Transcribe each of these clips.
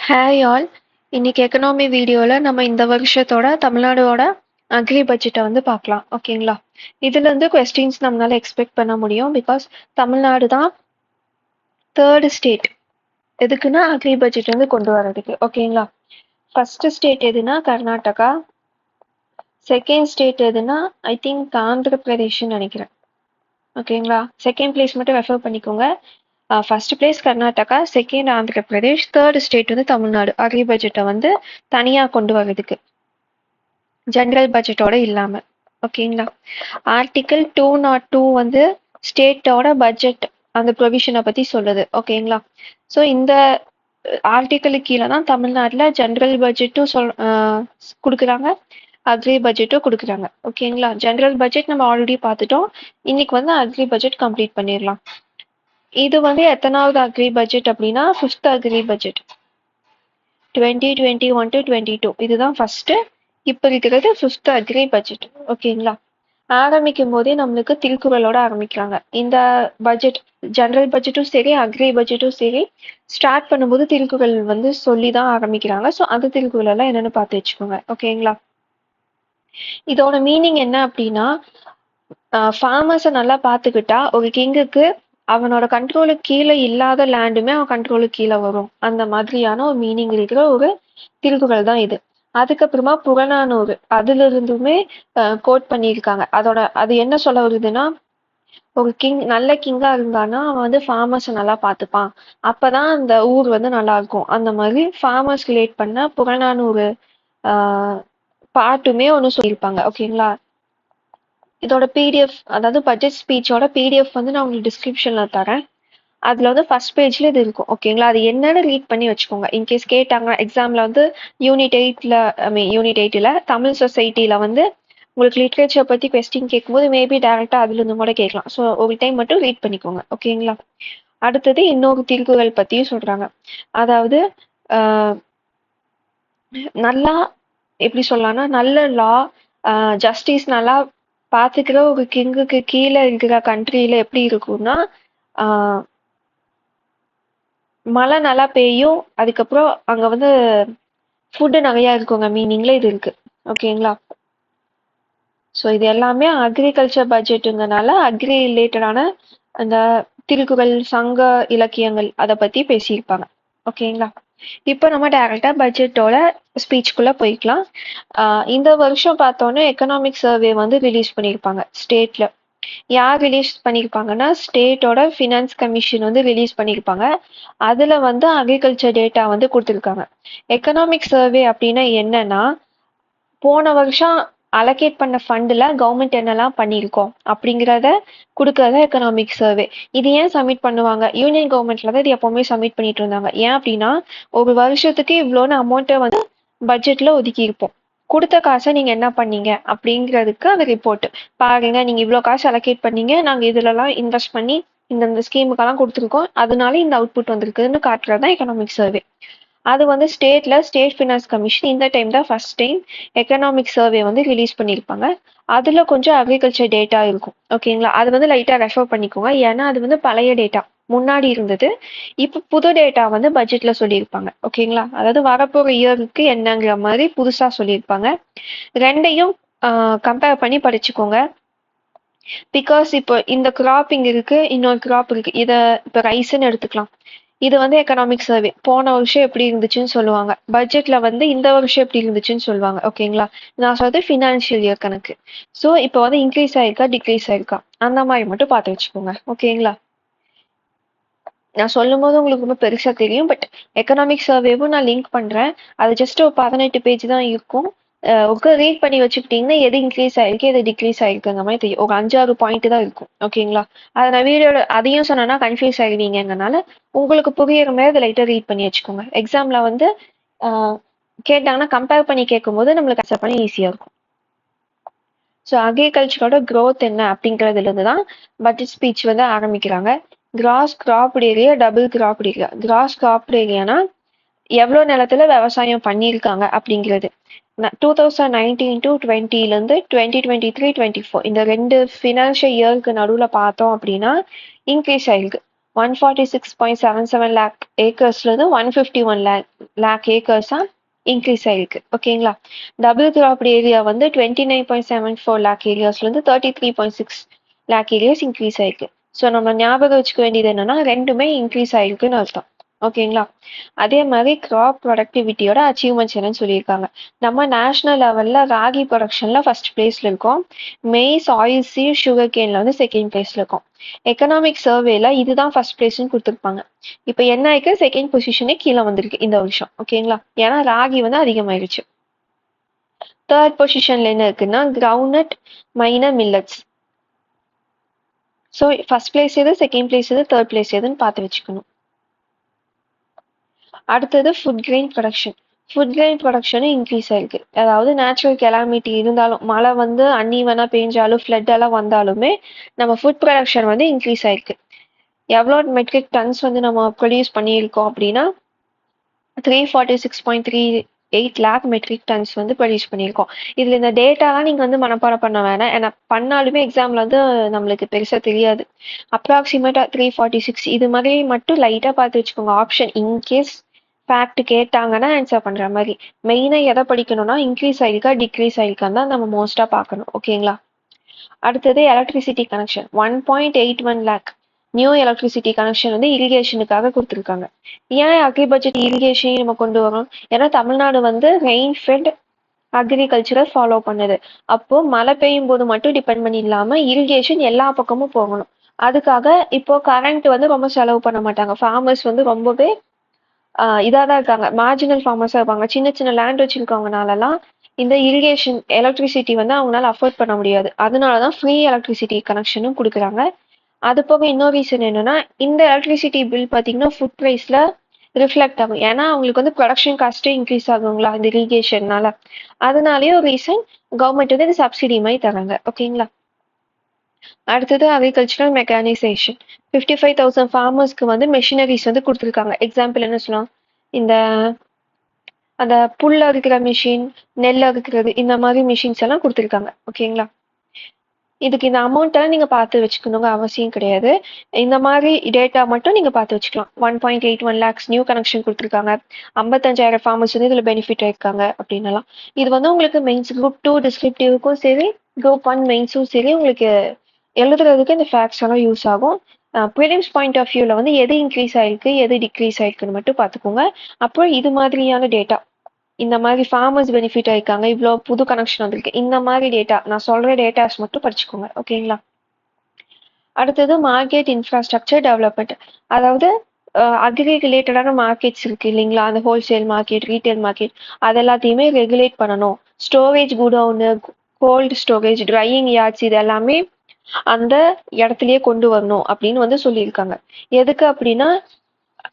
Hi all. இன்னைக்கு economy வீடியோவில் நம்ம இந்த வருஷத்தோட தமிழ்நாடோட அக்ரி பட்ஜெட்டை வந்து பார்க்கலாம். ஓகேங்களா? இதுலேருந்து கொஸ்டின்ஸ் நம்மளால எக்ஸ்பெக்ட் பண்ண முடியும். பிகாஸ் தமிழ்நாடு தான் தேர்டு ஸ்டேட் எதுக்குன்னா அக்ரி பட்ஜெட் வந்து கொண்டு வர்றதுக்கு. ஓகேங்களா? ஃபர்ஸ்ட் ஸ்டேட் எதுனா கர்நாடகா, செகண்ட் ஸ்டேட் எதுனா ஐ திங்க் ஆந்திர பிரதேஷ்னு நினைக்கிறேன். ஓகேங்களா? செகண்ட் பிளேஸ் மட்டும் ரெஃபர் பண்ணிக்கோங்க. First place Karnataka, second Andhra Pradesh, third state வந்து தமிழ்நாடு அக்ரி பட்ஜெட்டை வந்து தனியாக கொண்டு வர்றதுக்கு ஜென்ரல் பட்ஜெட்டோட இல்லாமல். ஓகேங்களா? ஆர்டிக்கிள் 202 வந்து ஸ்டேட்டோட பட்ஜெட் அந்த ப்ரொவிஷனை பற்றி சொல்லுது. ஓகேங்களா? ஸோ இந்த ஆர்டிக்கிளுக்கு கீழே தான் தமிழ்நாட்டில் ஜென்ரல் பட்ஜெட்டும் கொடுக்குறாங்க, அக்ரி பட்ஜெட்டும் கொடுக்குறாங்க. ஓகேங்களா? ஜென்ரல் பட்ஜெட் நம்ம ஆல்ரெடி பார்த்துட்டோம். இன்னைக்கு வந்து அக்ரி பட்ஜெட் கம்ப்ளீட் பண்ணிடலாம். இது வந்து எத்தனாவது அக்ரி பட்ஜெட் அப்படின்னா ஃபிஃப்த் அக்ரி பட்ஜெட் 2021 to 22. இதுதான் ஃபர்ஸ்ட். இப்போ இருக்கிறது ஃபிஃப்த் அக்ரி பட்ஜெட். ஓகேங்களா? ஆரம்பிக்கும் போதே நம்மளுக்கு திருக்குறளோட ஆரம்பிக்கிறாங்க. இந்த பட்ஜெட் ஜெனரல் பட்ஜெட்டும் சரி, அக்ரி பட்ஜெட்டும் சரி, ஸ்டார்ட் பண்ணும்போது திருக்குறள் வந்து சொல்லி தான் ஆரம்பிக்கிறாங்க. ஸோ அந்த திருக்குறள் எல்லாம் என்னன்னு பார்த்து வச்சுக்கோங்க. ஓகேங்களா? இதோட மீனிங் என்ன அப்படின்னா, ஃபார்மர்ஸை நல்லா பார்த்துக்கிட்டா ஒரு கிங்குக்கு அவனோட கண்ட்ரோலுக்கு கீழே இல்லாத லேண்டுமே அவன் கண்ட்ரோலுக்கு கீழே வரும். அந்த மாதிரியான ஒரு மீனிங் இருக்கிற ஒரு திருக்குறள் தான் இது. அதுக்கப்புறமா புறநானூறு அதுல இருந்துமே கோட் பண்ணியிருக்காங்க. அது என்ன சொல்ல வருதுன்னா, ஒரு நல்ல கிங்கா இருந்தானா அவன் வந்து ஃபார்மர்ஸை நல்லா பார்த்துப்பான், அப்பதான் அந்த ஊர் வந்து நல்லா இருக்கும். அந்த மாதிரி ஃபார்மர்ஸ் ரிலேட் பண்ண புறநானூறு பாட்டுமே ஒன்று சொல்லியிருப்பாங்க. ஓகேங்களா? இதோட பிடிஎஃப், அதாவது பட்ஜெட் ஸ்பீச்சோட பிடிஎஃப் வந்து நான் உங்களுக்கு டிஸ்கிரிப்ஷன்ல தரேன். அதுல வந்து ஃபர்ஸ்ட் பேஜ்ல இது இருக்கும். ஓகேங்களா? அது என்னன்னு ரீட் பண்ணி வச்சுக்கோங்க. இன்கேஸ் கேட்டாங்க எக்ஸாம்ல வந்து யூனிட் 8ல தமிழ் சொசைட்டில வந்து உங்களுக்கு லிட்ரேச்சர் பத்தி கொஸ்டின் கேட்கும்போது மேபி டைரக்டா அதுல இருந்து கூட கேட்கலாம். ஸோ ஒரு டைம் மட்டும் ரீட் பண்ணிக்கோங்க. ஓகேங்களா? அடுத்தது இன்னொரு திருக்குறள் பத்தியும் சொல்றாங்க. அதாவது நல்லா எப்படி சொல்லலாம்னா, நல்ல லா, ஜஸ்டிஸ் நல்லா பாத்துக்கிற ஒரு கிங்குக்கு கீழே இருக்கிற கண்ட்ரியில எப்படி இருக்கும்னா, மழை நல்லா பெய்யும், அதுக்கப்புறம் அங்க வந்து ஃபுட்டு நிறைய இருக்குங்க மீனிங்ல இது இருக்கு. ஓகேங்களா? ஸோ இது எல்லாமே அக்ரிகல்ச்சர் பட்ஜெட்டுங்கனால அக்ரி ரிலேட்டடான அந்த திருக்குறள், சங்க இலக்கியங்கள் அதை பத்தி பேசியிருப்பாங்க. ஓகேங்களா? இப்போ நம்ம டைரக்டா பட்ஜெட்டோட ஸ்பீச்சுக்குள்ள போய்க்கலாம். இந்த வருஷம் பார்த்தோன்னே எக்கனாமிக் சர்வே வந்து ரிலீஸ் பண்ணியிருப்பாங்க ஸ்டேட்ல. யார் ரிலீஸ் பண்ணியிருப்பாங்கன்னா, ஸ்டேட்டோட ஃபினான்ஸ் கமிஷன் வந்து ரிலீஸ் பண்ணியிருப்பாங்க. அதுல வந்து அக்ரிகல்ச்சர் டேட்டா வந்து கொடுத்துருக்காங்க. எக்கனாமிக் சர்வே அப்படின்னா என்னன்னா, போன வருஷம் அலோகேட் பண்ண ஃபண்டில் கவர்மெண்ட் என்னெல்லாம் பண்ணியிருக்கோம் அப்படிங்கிறத கொடுக்கறத எக்கனாமிக் சர்வே. இது ஏன் சப்மிட் பண்ணுவாங்க? யூனியன் கவர்மெண்ட்ல தான் இது எப்பவுமே சப்மிட் பண்ணிட்டு இருந்தாங்க. ஏன் அப்படின்னா, ஒரு வருஷத்துக்கு இவ்வளோன்னு அமௌண்ட்டை வந்து பட்ஜெட்ல ஒதுக்கி இருப்போம். கொடுத்த காசை நீங்க என்ன பண்ணீங்க அப்படிங்கிறதுக்கு அந்த ரிப்போர்ட். பாருங்க, நீங்க இவ்வளோ காசு அலோகேட் பண்ணீங்க, நாங்க இதுலலாம் இன்வெஸ்ட் பண்ணி இந்த ஸ்கீமுக்கெல்லாம் கொடுத்துருக்கோம், அதனால இந்த அவுட்புட் வந்திருக்குன்னு காட்டுறது தான் எக்கனாமிக் சர்வே. அது வந்து ஸ்டேட் ஃபினான்ஸ் கமிஷன் இந்த டைம் தான் ஃபர்ஸ்ட் டைம் எக்கனாமிக் சர்வே வந்து ரிலீஸ் பண்ணியிருப்பாங்க. அதில் கொஞ்சம் அக்ரிகல்ச்சர் டேட்டா இருக்கும். ஓகேங்களா? அது வந்து லைட்டாக ரெஃபர் பண்ணிக்கோங்க. ஏன்னா அது வந்து பழைய டேட்டா முன்னாடி இருந்தது. இப்போ புது டேட்டா வந்து பட்ஜெட்ல சொல்லியிருப்பாங்க. ஓகேங்களா? அதாவது வரப்போகிற இயருக்கு என்னங்கிற மாதிரி புதுசாக சொல்லியிருப்பாங்க. ரெண்டையும் கம்பேர் பண்ணி படிச்சுக்கோங்க. பிகாஸ் இப்போ இந்த கிராப்பிங் இருக்கு, இன்னொரு கிராப் இருக்கு. இதை இப்போ ரைஸ்ன்னு எடுத்துக்கலாம். இது வந்து எக்கனாமிக் சர்வே போன வருஷம் எப்படி இருந்துச்சுன்னு சொல்லுவாங்க. பட்ஜெட்ல வந்து இந்த வருஷம் எப்படி இருந்துச்சுன்னு சொல்லுவாங்க. ஓகேங்களா? நான் சொல்றது ஃபினான்ஷியல் இயர் கணக்கு. ஸோ இப்போ வந்து இன்க்ரீஸ் ஆயிருக்கா, டிக்ரீஸ் ஆயிருக்கா, அந்த மாதிரி மட்டும் பார்த்து வச்சுக்கோங்க. ஓகேங்களா? நான் சொல்லும் போது உங்களுக்கு ரொம்ப பெருசா தெரியும். பட் எக்கனாமிக் சர்வேவும் நான் லிங்க் பண்றேன். அது ஜஸ்ட் ஒரு 18 பேஜ் தான் இருக்கும். ரீட் பண்ணி வச்சுக்கிட்டீங்கன்னா எது இன்க்ரீஸ் ஆயிருக்கு, எது டிக்ரீஸ் ஆயிருக்குங்க மாதிரி தெரியும். ஒரு 5-6 பாயிண்ட் தான் இருக்கும். ஓகேங்களா? அதை நான் வீடியோட அதையும் சொன்னேன்னா கன்ஃபியூஸ் ஆகிடுவீங்கனால உங்களுக்கு புரியுற மாதிரி அதை லைட்டாக ரீட் பண்ணி வச்சுக்கோங்க. எக்ஸாம்ல வந்து கேட்டாங்கன்னா கம்பேர் பண்ணி கேட்கும்போது நம்மளுக்கு அக்செப்ட் பண்ணி ஈஸியா இருக்கும். ஸோ அக்ரிகல்ச்சரோட க்ரோத் என்ன அப்படிங்கிறதுல இருந்து தான் பட்ஜெட் ஸ்பீச் வந்து ஆரம்பிக்கிறாங்க. Gross cropped area, double cropped area. Gross cropped ஏரியானா எவ்வளோ நிலத்துல விவசாயம் பண்ணியிருக்காங்க அப்படிங்கிறது. 2019 to 20லேருந்து 2023-24 இந்த 2 ஃபினான்ஷியல் இயருக்கு நடுவில் பார்த்தோம் அப்படின்னா இன்க்ரீஸ் ஆயிருக்கு. 146.77 lakh ஏக்கர்ஸ்லேருந்து 151 lakh ஏக்கர்ஸாக இன்க்ரீஸ் ஆயிருக்கு. ஓகேங்களா? டபுள் கிராப் ஏரியா வந்து 29.74 lakh ஏரியாஸ்லேருந்து 33.6 lakh ஏரியாஸ் இன்க்ரீஸ் ஆயிருக்கு. ஸோ நம்ம ஞாபகம் வச்சுக்க வேண்டியது என்னன்னா ரெண்டுமே இன்க்ரீஸ் ஆயிருக்குன்னு அர்த்தம். ஓகேங்களா? அதே மாதிரி கிராப் ப்ரொடக்டிவிட்டியோட அச்சீவ்மெண்ட்ஸ் என்னன்னு சொல்லியிருக்காங்க. நம்ம நேஷனல் லெவல்ல ராகி ப்ரொடக்ஷன்ல ஃபர்ஸ்ட் பிளேஸ்ல இருக்கோம். மெய்ஸ், ஆயில் சீட், சுகர் கேன்ல வந்து செகண்ட் பிளேஸ்ல இருக்கோம். எக்கனாமிக் சர்வேல இதுதான் ஃபர்ஸ்ட் பிளேஸ்னு கொடுத்துருப்பாங்க. இப்போ என்ன ஆயிருக்கு, செகண்ட் பொசிஷனே கீழே வந்திருக்கு இந்த வருஷம். ஓகேங்களா? ஏன்னா ராகி வந்து அதிகமாயிருச்சு. தேர்ட் பொசிஷன்ல என்ன இருக்குன்னா groundnut, minor, millets. So first place எது, செகண்ட் பிளேஸ் எது, தேர்ட் பிளேஸ் எதுன்னு பார்த்து வச்சுக்கணும். அடுத்தது food grain production. Food grain ப்ரொடக்ஷனும் இன்க்ரீஸ் ஆயிருக்கு. அதாவது நேச்சுரல் கெலாமிட்டி இருந்தாலும், மழை வந்து அன்ஈவனா பெஞ்சாலும், ஃப்ளட் எல்லாம் வந்தாலுமே நம்ம ஃபுட் ப்ரொடக்ஷன் வந்து இன்க்ரீஸ் ஆயிருக்கு. எவ்வளோ மெட்ரிக் டன்ஸ் வந்து நம்ம ப்ரொடியூஸ் பண்ணியிருக்கோம் அப்படின்னா 346.38 lakh மெட்ரிக் டன்ஸ் வந்து ப்ரொடியூஸ் பண்ணியிருக்கோம். இதில் இந்த டேட்டாலாம் நீங்கள் வந்து மனப்பாடம் பண்ண வேணாம். ஏன்னா பண்ணாலுமே எக்ஸாமில் வந்து நம்மளுக்கு பெருசாக தெரியாது. அப்ராக்சிமேட்டாக 346 இது மாதிரி மட்டும் லைட்டாக பார்த்து வச்சுக்கோங்க. ஆப்ஷன் இன்கேஸ் ஃபேக்ட் கேட்டாங்கன்னா ஆன்சர் பண்ணுற மாதிரி. மெயினாக எதை படிக்கணும்னா இன்க்ரீஸ் ஆகிருக்கா டிக்ரீஸ் ஆகிருக்கான்னு தான் நம்ம மோஸ்ட்டாக பார்க்கணும். ஓகேங்களா? அடுத்தது electricity connection 1.81 lakh new electricity connection வந்து இரிகேஷனுக்காக கொடுத்துருக்காங்க. ஏன் அக்ரி பட்ஜெட் இரிகேஷன் நம்ம கொண்டு வரோம்? ஏன்னா தமிழ்நாடு வந்து ரெயின் ஃபெட் அக்ரிகல்ச்சரை ஃபாலோ பண்ணுது. அப்போ மழை பெய்யும் போது மட்டும் டிபெண்ட் பண்ணி இல்லாம இரிகேஷன் எல்லா பக்கமும் போகணும். அதுக்காக இப்போ கரண்ட் வந்து ரொம்ப செலவு பண்ண மாட்டாங்க. ஃபார்மர்ஸ் வந்து ரொம்பவே இதாக தான் இருக்காங்க. மார்ஜினல் ஃபார்மர்ஸாக இருப்பாங்க. சின்ன சின்ன லேண்ட் வச்சிருக்கவங்கனாலலாம் இந்த இரிகேஷன் எலக்ட்ரிசிட்டி வந்து அவங்களால அஃபோர்ட் பண்ண முடியாது. அதனால தான் ஃப்ரீ எலக்ட்ரிசிட்டி கனெக்ஷனும் கொடுக்குறாங்க. அது போக இன்னொரு ரீசன் என்னன்னா இந்த எலக்ட்ரிசிட்டி பில் பார்த்தீங்கன்னா ஃபுட் ப்ரைஸில் ரிஃப்ளெக்ட் ஆகும். ஏன்னா அவங்களுக்கு வந்து ப்ரொடக்ஷன் காஸ்ட்டே இன்க்ரீஸ் ஆகுங்களா இந்த இரிகேஷன்னால. அதனாலேயே ஒரு ரீசன் கவர்மெண்ட் வந்து இந்த சப்சிடி மாதிரி தராங்க. ஓகேங்களா? அடுத்தது அக்ரிகல்ச்சரல் மெக்கானைசேஷன் 55,000 ஃபார்மர்ஸ்க்கு வந்து மெஷினரிஸ் வந்து கொடுத்துருக்காங்க. எக்ஸாம்பிள் என்ன சொல்லலாம், இந்த அந்த புல் அறுக்கிற மிஷின், நெல் அறுக்கிறது, இந்த மாதிரி மிஷின்ஸ் எல்லாம் கொடுத்துருக்காங்க. ஓகேங்களா? இதுக்கு இந்த அமௌண்ட்டெல்லாம் நீங்கள் பார்த்து வச்சுக்கணுங்க அவசியம் கிடையாது. இந்த மாதிரி டேட்டா மட்டும் நீங்கள் பார்த்து வச்சுக்கலாம். 1.81 lakhs நியூ கனெக்ஷன் கொடுத்துருக்காங்க. 55,000 ஃபார்மர்ஸ் வந்து இதில் பெனிஃபிட் ஆயிருக்காங்க அப்படின்னலாம். இது வந்து உங்களுக்கு மெயின்ஸ் குரூப் 2 டிஸ்கிரிப்டிவ்க்கும் சரி, குரூப் 1 மெயின்ஸும் சரி உங்களுக்கு எழுதுறதுக்கு இந்த ஃபேக்ட்ஸ் எல்லாம் யூஸ் ஆகும். ப்ரிலிம்ஸ் பாயிண்ட் ஆஃப் வியூவில் வந்து எது இன்க்ரீஸ் ஆயிருக்கு எது டிக்ரீஸ் ஆயிருக்குன்னு மட்டும் பார்த்துக்கோங்க. அப்புறம் இது மாதிரியான டேட்டா, இந்த மாதிரி ஃபார்மர்ஸ் பெனிஃபிட் ஆயிருக்காங்க, இவ்வளோ புது கனெக்ஷன் வந்திருக்கு, இந்த மாதிரி டேட்டா நான் சொல்கிற டேட்டாஸ் மட்டும் படிச்சுக்கோங்க. ஓகேங்களா? அடுத்தது மார்க்கெட் இன்ஃப்ராஸ்ட்ரக்சர் டெவலப்மெண்ட். அதாவது அக்ரி ரிலேட்டடான மார்க்கெட்ஸ் இருக்கு இல்லைங்களா, அந்த ஹோல்சேல் மார்க்கெட், ரீட்டைல் மார்க்கெட், அது எல்லாத்தையுமே ரெகுலேட் பண்ணணும். Storage godown, cold storage, drying yards, இது எல்லாமே அந்த இடத்துலயே கொண்டு வரணும் அப்படின்னு வந்து சொல்லியிருக்காங்க. எதுக்கு அப்படின்னா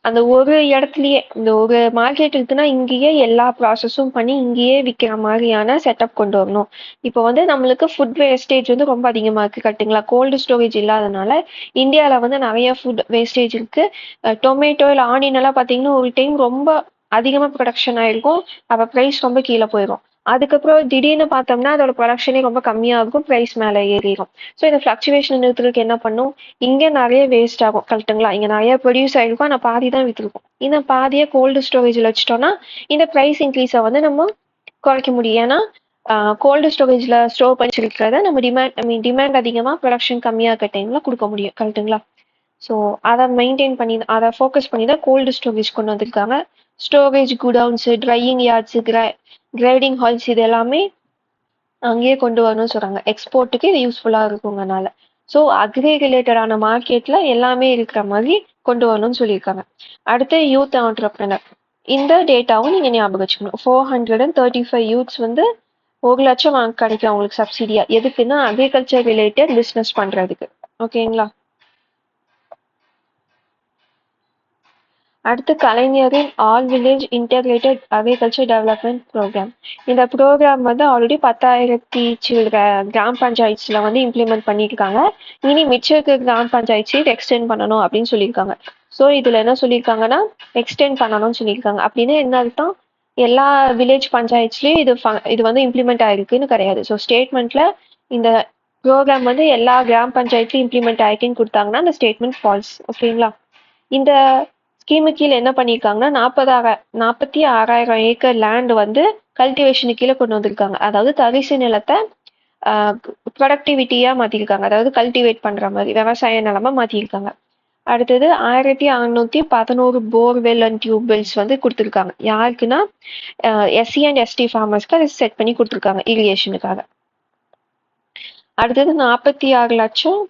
அந்த ஒரு இடத்துலயே இந்த ஒரு மார்க்கெட் இருக்குன்னா இங்கேயே எல்லா ப்ராசஸும் பண்ணி இங்கேயே விற்கிற மாதிரியான செட்டப் கொண்டு வரணும். இப்போ வந்து நம்மளுக்கு ஃபுட் வேஸ்டேஜ் வந்து ரொம்ப அதிகமாக இருக்குது கரெக்டுங்களா? கோல்டு ஸ்டோரேஜ் இல்லாதனால இந்தியாவில் வந்து நிறைய ஃபுட் வேஸ்டேஜ் இருக்குது. டொமேட்டோ இல்லை ஆனியன் எல்லாம் பார்த்தீங்கன்னா ஒரு டைம் ரொம்ப அதிகமாக ப்ரொடக்ஷன் ஆகிருக்கும், அப்போ ப்ரைஸ் ரொம்ப கீழே போயிடும். அதுக்கப்புறம் திடீர்னு பார்த்தோம்னா அதோட ப்ரொடக்ஷனே ரொம்ப கம்மியாக இருக்கும், ப்ரைஸ் மேலே ஏறிடும். ஸோ இந்த ஃப்ளக்சுவேஷன் நிறுத்துறதுக்கு என்ன பண்ணும், இங்கே நிறைய வேஸ்ட் ஆகும் கரெக்டுங்களா? இங்கே நிறைய ப்ரொடியூஸ் ஆகிருக்கும், ஆனால் பாதி தான் விற்றுருக்கும். இந்த பாதியை கோல்டு ஸ்டோரேஜில் வச்சுட்டோம்னா இந்த ப்ரைஸ் இன்க்ரீஸை வந்து நம்ம குறைக்க முடியும். ஏன்னா கோல்டு ஸ்டோரேஜில் ஸ்டோர் பண்ணி வச்சிருக்கிறத நம்ம டிமாண்ட் அதிகமாக ப்ரொடக்ஷன் கம்மியாக இருக்க டைமில் கொடுக்க முடியும் கரெக்டுங்களா? ஸோ அதை மெயின்டைன் பண்ணி அதை ஃபோக்கஸ் பண்ணி தான் கோல்டு ஸ்டோரேஜ் கொண்டு வந்திருக்காங்க. Storage குடவுன்ஸு, drying yards, grading halls, இது எல்லாமே அங்கேயே கொண்டு வரணும்னு சொல்கிறாங்க. எக்ஸ்போர்ட்டுக்கு இது யூஸ்ஃபுல்லாக இருக்குங்கனால. ஸோ அக்ரி ரிலேட்டடான மார்க்கெட்டில் எல்லாமே இருக்கிற மாதிரி கொண்டு வரணும்னு சொல்லியிருக்காங்க. அடுத்து யூத் ஆண்டர்ப்ரனர். இந்த டேட்டாவும் நீங்கள் ஞாபகம் வச்சுக்கணும். 435 யூத்ஸ் வந்து 1,00,000 கிடைக்கும் அவங்களுக்கு சப்சிடியா. எதுக்குன்னா அக்ரிகல்ச்சர் ரிலேட்டட் பிஸ்னஸ் பண்ணுறதுக்கு. ஓகேங்களா? அடுத்து கலைஞரின் all village integrated agriculture development programme. இந்த ப்ரோக்ராம் வந்து ஆல்ரெடி 10,000 சில்லற கிராம் பஞ்சாயத்ஸில் வந்து இம்ப்ளிமெண்ட் பண்ணியிருக்காங்க. இனி மிச்சக்கு கிராம் பஞ்சாயத்து எக்ஸ்டெண்ட் பண்ணணும் அப்படின்னு சொல்லியிருக்காங்க. ஸோ இதில் என்ன சொல்லியிருக்காங்கன்னா எக்ஸ்டெண்ட் பண்ணணும்னு சொல்லியிருக்காங்க. அப்படின்னு என்ன அர்த்தம், எல்லா வில்லேஜ் பஞ்சாயத்துலேயும் இது வந்து இம்ப்ளிமெண்ட் ஆயிருக்குன்னு கிடையாது. ஸோ ஸ்டேட்மெண்ட்டில் இந்த ப்ரோக்ராம் வந்து எல்லா கிராம் பஞ்சாயத்துலையும் இம்ப்ளிமெண்ட் ஆயிருக்குன்னு கொடுத்தாங்கன்னா அந்த ஸ்டேட்மெண்ட் ஃபால்ஸ். ஓகேங்களா? இந்த ஸ்கீமு கீழே என்ன பண்ணியிருக்காங்கன்னா 46,000 ஏக்கர் லேண்ட் வந்து கல்டிவேஷனுக்கு கீழே கொண்டு வந்திருக்காங்க. அதாவது தரிசு நிலத்தை ப்ரொடக்டிவிட்டியா மாத்திருக்காங்க. அதாவது கல்டிவேட் பண்ற மாதிரி விவசாய நிலமா மாத்திருக்காங்க. அடுத்தது 1611 போர்வெல் அண்ட் டியூப்வெல்ஸ் வந்து கொடுத்துருக்காங்க. யாருக்குன்னா எஸ்சி அண்ட் எஸ்டி ஃபார்மர்ஸ்க்கு அதை செட் பண்ணி கொடுத்துருக்காங்க இரிகேஷனுக்காக. அடுத்தது 46 லட்சம்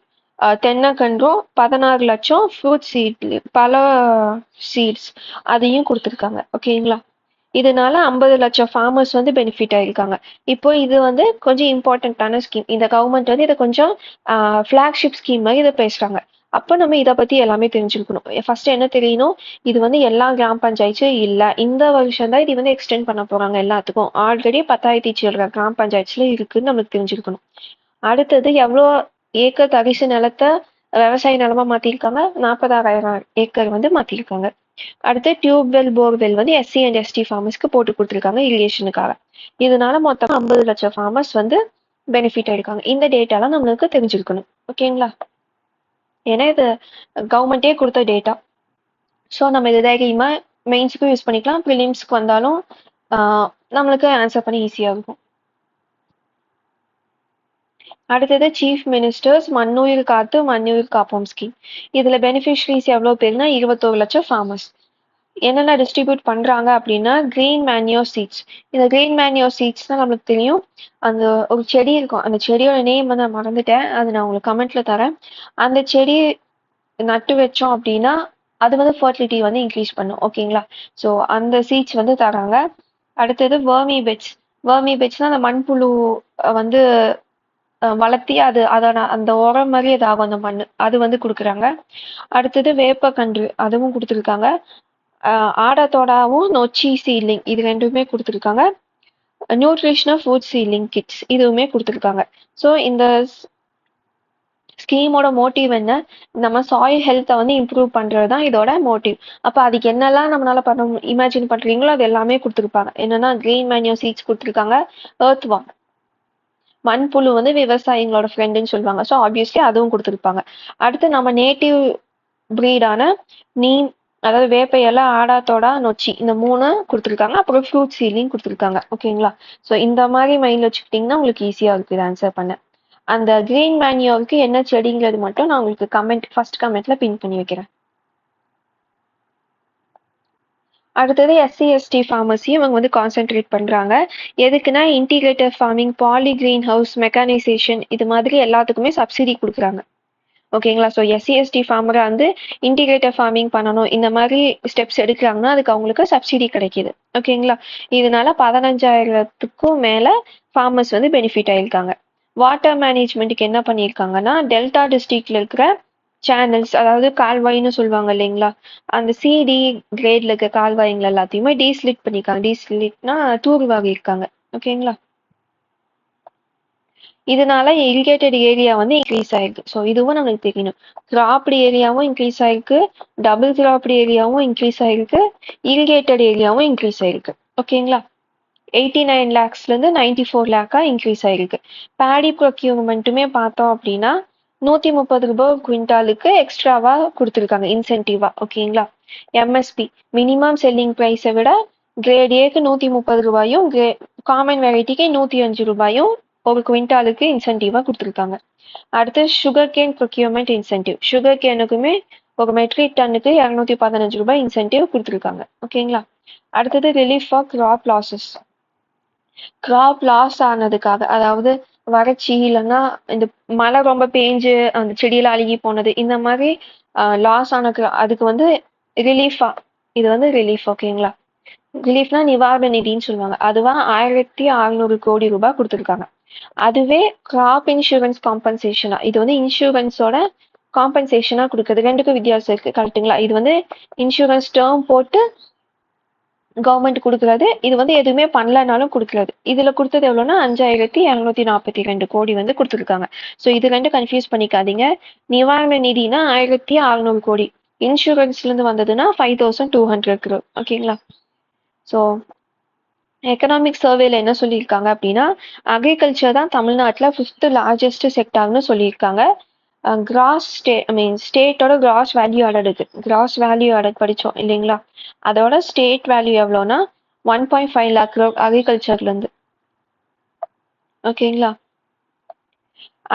தென்னக்கன்றும் 16 லட்சம் ஃப்ரூட் சீட் பல சீட்ஸ் அதையும் கொடுத்துருக்காங்க. ஓகேங்களா? இதனால 50 லட்சம் ஃபார்மர்ஸ் வந்து பெனிஃபிட் ஆயிருக்காங்க. இப்போ இது வந்து கொஞ்சம் இம்பார்ட்டன்டான ஸ்கீம். இந்த கவர்மெண்ட் வந்து இதை கொஞ்சம் ஃபிளாக்ஷிப் ஸ்கீம் மாதிரி இதை பேசுறாங்க. அப்போ நம்ம இதை பத்தி எல்லாமே தெரிஞ்சுக்கணும். ஃபர்ஸ்ட் என்ன தெரியணும், இது வந்து எல்லா கிராம பஞ்சாயத்தும் இல்லை, இந்த வருஷம் தான் இது வந்து எக்ஸ்டெண்ட் பண்ண போறாங்க எல்லாத்துக்கும். ஆல்ரெடி 10,000 சில்லற கிராம பஞ்சாயத்துல இருக்குன்னு நம்மளுக்கு தெரிஞ்சுக்கணும். அடுத்தது எவ்வளோ ஏக்கர் தரிசு நிலத்தை விவசாய நிலமா மாத்திருக்காங்க? 46,000 ஏக்கர் வந்து மாத்திருக்காங்க. அடுத்து டியூப்வெல் போர்வெல் வந்து எஸ்சி அண்ட் எஸ்டி ஃபார்மர்ஸ்க்கு போட்டு கொடுத்துருக்காங்க இரிகேஷனுக்காக. இதனால மொத்தம் 50 லட்சம் ஃபார்மர்ஸ் வந்து பெனிஃபிட் ஆயிருக்காங்க. இந்த டேட்டாலாம் நம்மளுக்கு தெரிஞ்சிருக்கணும். ஓகேங்களா? ஏன்னா இது கவர்மெண்டே கொடுத்த டேட்டா. ஸோ நம்ம இது தைரியமா மெயின்ஸுக்கும் யூஸ் பண்ணிக்கலாம், ப்ரிலிம்ஸ்க்கு வந்தாலும் நம்மளுக்கு ஆன்சர் பண்ணி ஈஸியாக இருக்கும். அடுத்தது சீஃப் மினிஸ்டர்ஸ் மண்ணுயிர் காத்து மண்ணுயிர் காப்போம் ஸ்கீம். இதுல பெனிஃபிஷரிஸ் எவ்வளவு பேருனா 21 லட்சம் ஃபார்மர்ஸ். என்னென்ன டிஸ்ட்ரிபியூட் பண்றாங்க அப்படின்னா கிரீன் மேன்யூர் சீட்ஸ். இந்த கிரீன் மேன்யூர் சீட்ஸ் தான் நம்மளுக்கு தெரியும். அந்த ஒரு செடி இருக்கும், அந்த செடியோட நேம் வந்து நான் மறந்துட்டேன், அது நான் உங்களுக்கு கமெண்ட்ல தரேன். அந்த செடி நட்டு வச்சோம் அப்படின்னா அது வந்து ஃபர்டிலிட்டி வந்து இன்க்ரீஸ் பண்ணும். ஓகேங்களா? ஸோ அந்த சீட்ஸ் வந்து தராங்க. அடுத்தது வேர்மி பெட்ஸ்னா அந்த மண்புழு வந்து வளர்த்தி அதோட அந்த உரம் மாதிரி அது ஆகும் அந்த மண், அது வந்து கொடுக்குறாங்க. அடுத்தது வேப்பக்கன்று அதுவும் கொடுத்துருக்காங்க. ஆடத்தோடாவும் நொச்சி சீட்லிங் இது ரெண்டுமே கொடுத்துருக்காங்க. நியூட்ரிஷனல் ஃபுட் சீட்லிங் கிட்ஸ் இதுவுமே கொடுத்துருக்காங்க. ஸோ இந்த ஸ்கீமோட மோட்டிவ் என்ன, நம்ம சாயில் ஹெல்த்தை வந்து இம்ப்ரூவ் பண்றது தான் இதோட மோட்டிவ். அப்போ அதுக்கு என்னெல்லாம் நம்மளால பண்ண இமேஜின் பண்றீங்களோ அது எல்லாமே கொடுத்துருப்பாங்க. என்னன்னா கிரீன் மேன்யூர் சீட்ஸ் கொடுத்துருக்காங்க, எர்த் வார்ம் மண்புழு வந்து விவசாயிங்களோட ஃப்ரெண்டுன்னு சொல்லுவாங்க, ஸோ ஆப்வியஸ்லி அதுவும் கொடுத்துருப்பாங்க. அடுத்து நம்ம நேட்டிவ் ப்ரீடான நீம், அதாவது வேப்ப இலை, ஆடாத்தோடா, நொச்சி இந்த 3 கொடுத்துருக்காங்க. அப்புறம் ஃப்ரூட் சீலிங் கொடுத்துருக்காங்க. ஓகேங்களா? ஸோ இந்த மாதிரி மைண்ட் வச்சுக்கிட்டிங்கன்னா உங்களுக்கு ஈஸியாக இருக்குது இது ஆன்சர் பண்ண. அந்த கிரீன் மேன்யூருக்கு என்ன செடிங்கிறது மட்டும் நான் உங்களுக்கு ஃபர்ஸ்ட் கமெண்ட்ல பின் பண்ணி வைக்கிறேன். அடுத்தது எஸ்சி எஸ்டி ஃபார்மர்ஸையும் இவங்க வந்து கான்சென்ட்ரேட் பண்றாங்க. எதுக்குன்னா integrated farming, poly green house, mechanisation இது மாதிரி எல்லாத்துக்குமே சப்சிடி கொடுக்குறாங்க. ஓகேங்களா? ஸோ எஸ்சி எஸ்டி ஃபார்மரை வந்து இன்டிகிரேட்டட் ஃபார்மிங் பண்ணணும் இந்த மாதிரி ஸ்டெப்ஸ் எடுக்கிறாங்கன்னா அதுக்கு அவங்களுக்கு சப்சிடி கிடைக்கிது. ஓகேங்களா? இதனால 15,000க்கும் மேல ஃபார்மர்ஸ் வந்து பெனிஃபிட் ஆயிருக்காங்க. வாட்டர் மேனேஜ்மெண்ட்டுக்கு என்ன பண்ணியிருக்காங்கன்னா டெல்டா டிஸ்ட்ரிக்ட்ல இருக்கிற சேனல்ஸ், அதாவது கால்வாய்னு சொல்லுவாங்க இல்லைங்களா, அந்த சிடி கிரேட்ல இருக்க கால்வாய்கள் எல்லாத்தையுமே டீஸ்லிட் பண்ணிருக்காங்க. டீஸ்லிட்னா தூர்வாரி இருக்காங்க. ஓகேங்களா? இதனால இரிகேட்டட் ஏரியா வந்து இன்க்ரீஸ் ஆயிருக்கு. ஸோ இதுவும் நம்மளுக்கு தெரியணும். கிராப்டு ஏரியாவும் இன்க்ரீஸ் ஆயிருக்கு, டபுள் கிராப்டு ஏரியாவும் இன்க்ரீஸ் ஆயிருக்கு, இரிகேட்டட் ஏரியாவும் இன்க்ரீஸ் ஆயிருக்கு. ஓகேங்களா? 89 lakhsலேருந்து 94 lakh இன்க்ரீஸ் ஆயிருக்கு. பேடி ப்ரொக்யூர்மெண்ட்டுமே பார்த்தோம் அப்படின்னா 130 ரூபாய் குவிண்டாலுக்கு எக்ஸ்ட்ராவா கொடுத்துருக்காங்க இன்சென்டிவா. ஓகேங்களா? எம்எஸ்பி மினிமம் செல்லிங் ப்ரைஸை விட கிரேட் ஏக்கு 130 ரூபாயும், காமன் வெரைட்டிக்கு 105 ரூபாயும் ஒரு குவிண்டாலுக்கு இன்சென்டிவா கொடுத்துருக்காங்க. அடுத்து sugar cane procurement incentive. Sugar கேனுக்குமே ஒரு மெட்ரிக் டன்னுக்கு 215 ரூபாய் இன்சென்டிவ் கொடுத்துருக்காங்க. ஓகேங்களா? அடுத்தது relief for crop losses. Crop loss ஆனதுக்காக, அதாவது வறட்சி இல்லைன்னா இந்த மழை ரொம்ப பேஞ்சு அந்த செடியில அழுகி போனது இந்த மாதிரி லாஸ் ஆன அதுக்கு வந்து ரிலீஃபா, இது வந்து ரிலீஃப். ஓகேங்களா? ரிலீஃப்னா நிவாரண நிதின்னு சொல்லுவாங்க. அதுவா 1,600 கோடி ரூபாய் கொடுத்துருக்காங்க. அதுவே கிராப் இன்சூரன்ஸ் காம்பன்சேஷனா, இது வந்து இன்சூரன்ஸோட காம்பன்சேஷனா கொடுக்குறது. ரெண்டுக்கும் வித்தியாசம் இருக்கு. கரெக்டுங்களா? இது வந்து இன்சூரன்ஸ் டேர்ம் போட்டு கவர்மெண்ட் கொடுக்குறது, இது வந்து எதுவுமே பண்ணலனாலும் கொடுக்குறது. இதுல கொடுத்தது எவ்வளோன்னா 5,242 கோடி வந்து கொடுத்துருக்காங்க. ஸோ இது ரெண்டு கன்ஃபியூஸ் பண்ணிக்காதீங்க. நிவாரண நிதினா 1,600 கோடி, இன்சூரன்ஸ்ல இருந்து வந்ததுன்னா 5,200 crore. ஓகேங்களா? ஸோ எக்கனாமிக் சர்வேல என்ன சொல்லியிருக்காங்க அப்படின்னா அக்ரிகல்ச்சர் தான் தமிழ்நாட்டில் 5th லார்ஜஸ்ட் செக்டார்னு சொல்லியிருக்காங்க. ஸ்டேட்டோட கிராஸ் வேல்யூ ஆடட் இருக்கு. கிராஸ் வேல்யூ ஆடட் படிச்சோம் இல்லைங்களா? அதோட ஸ்டேட் வேல்யூ எவ்வளோனா 1.5 lakh crore அக்ரிகல்ச்சர்ல இருந்து. ஓகேங்களா?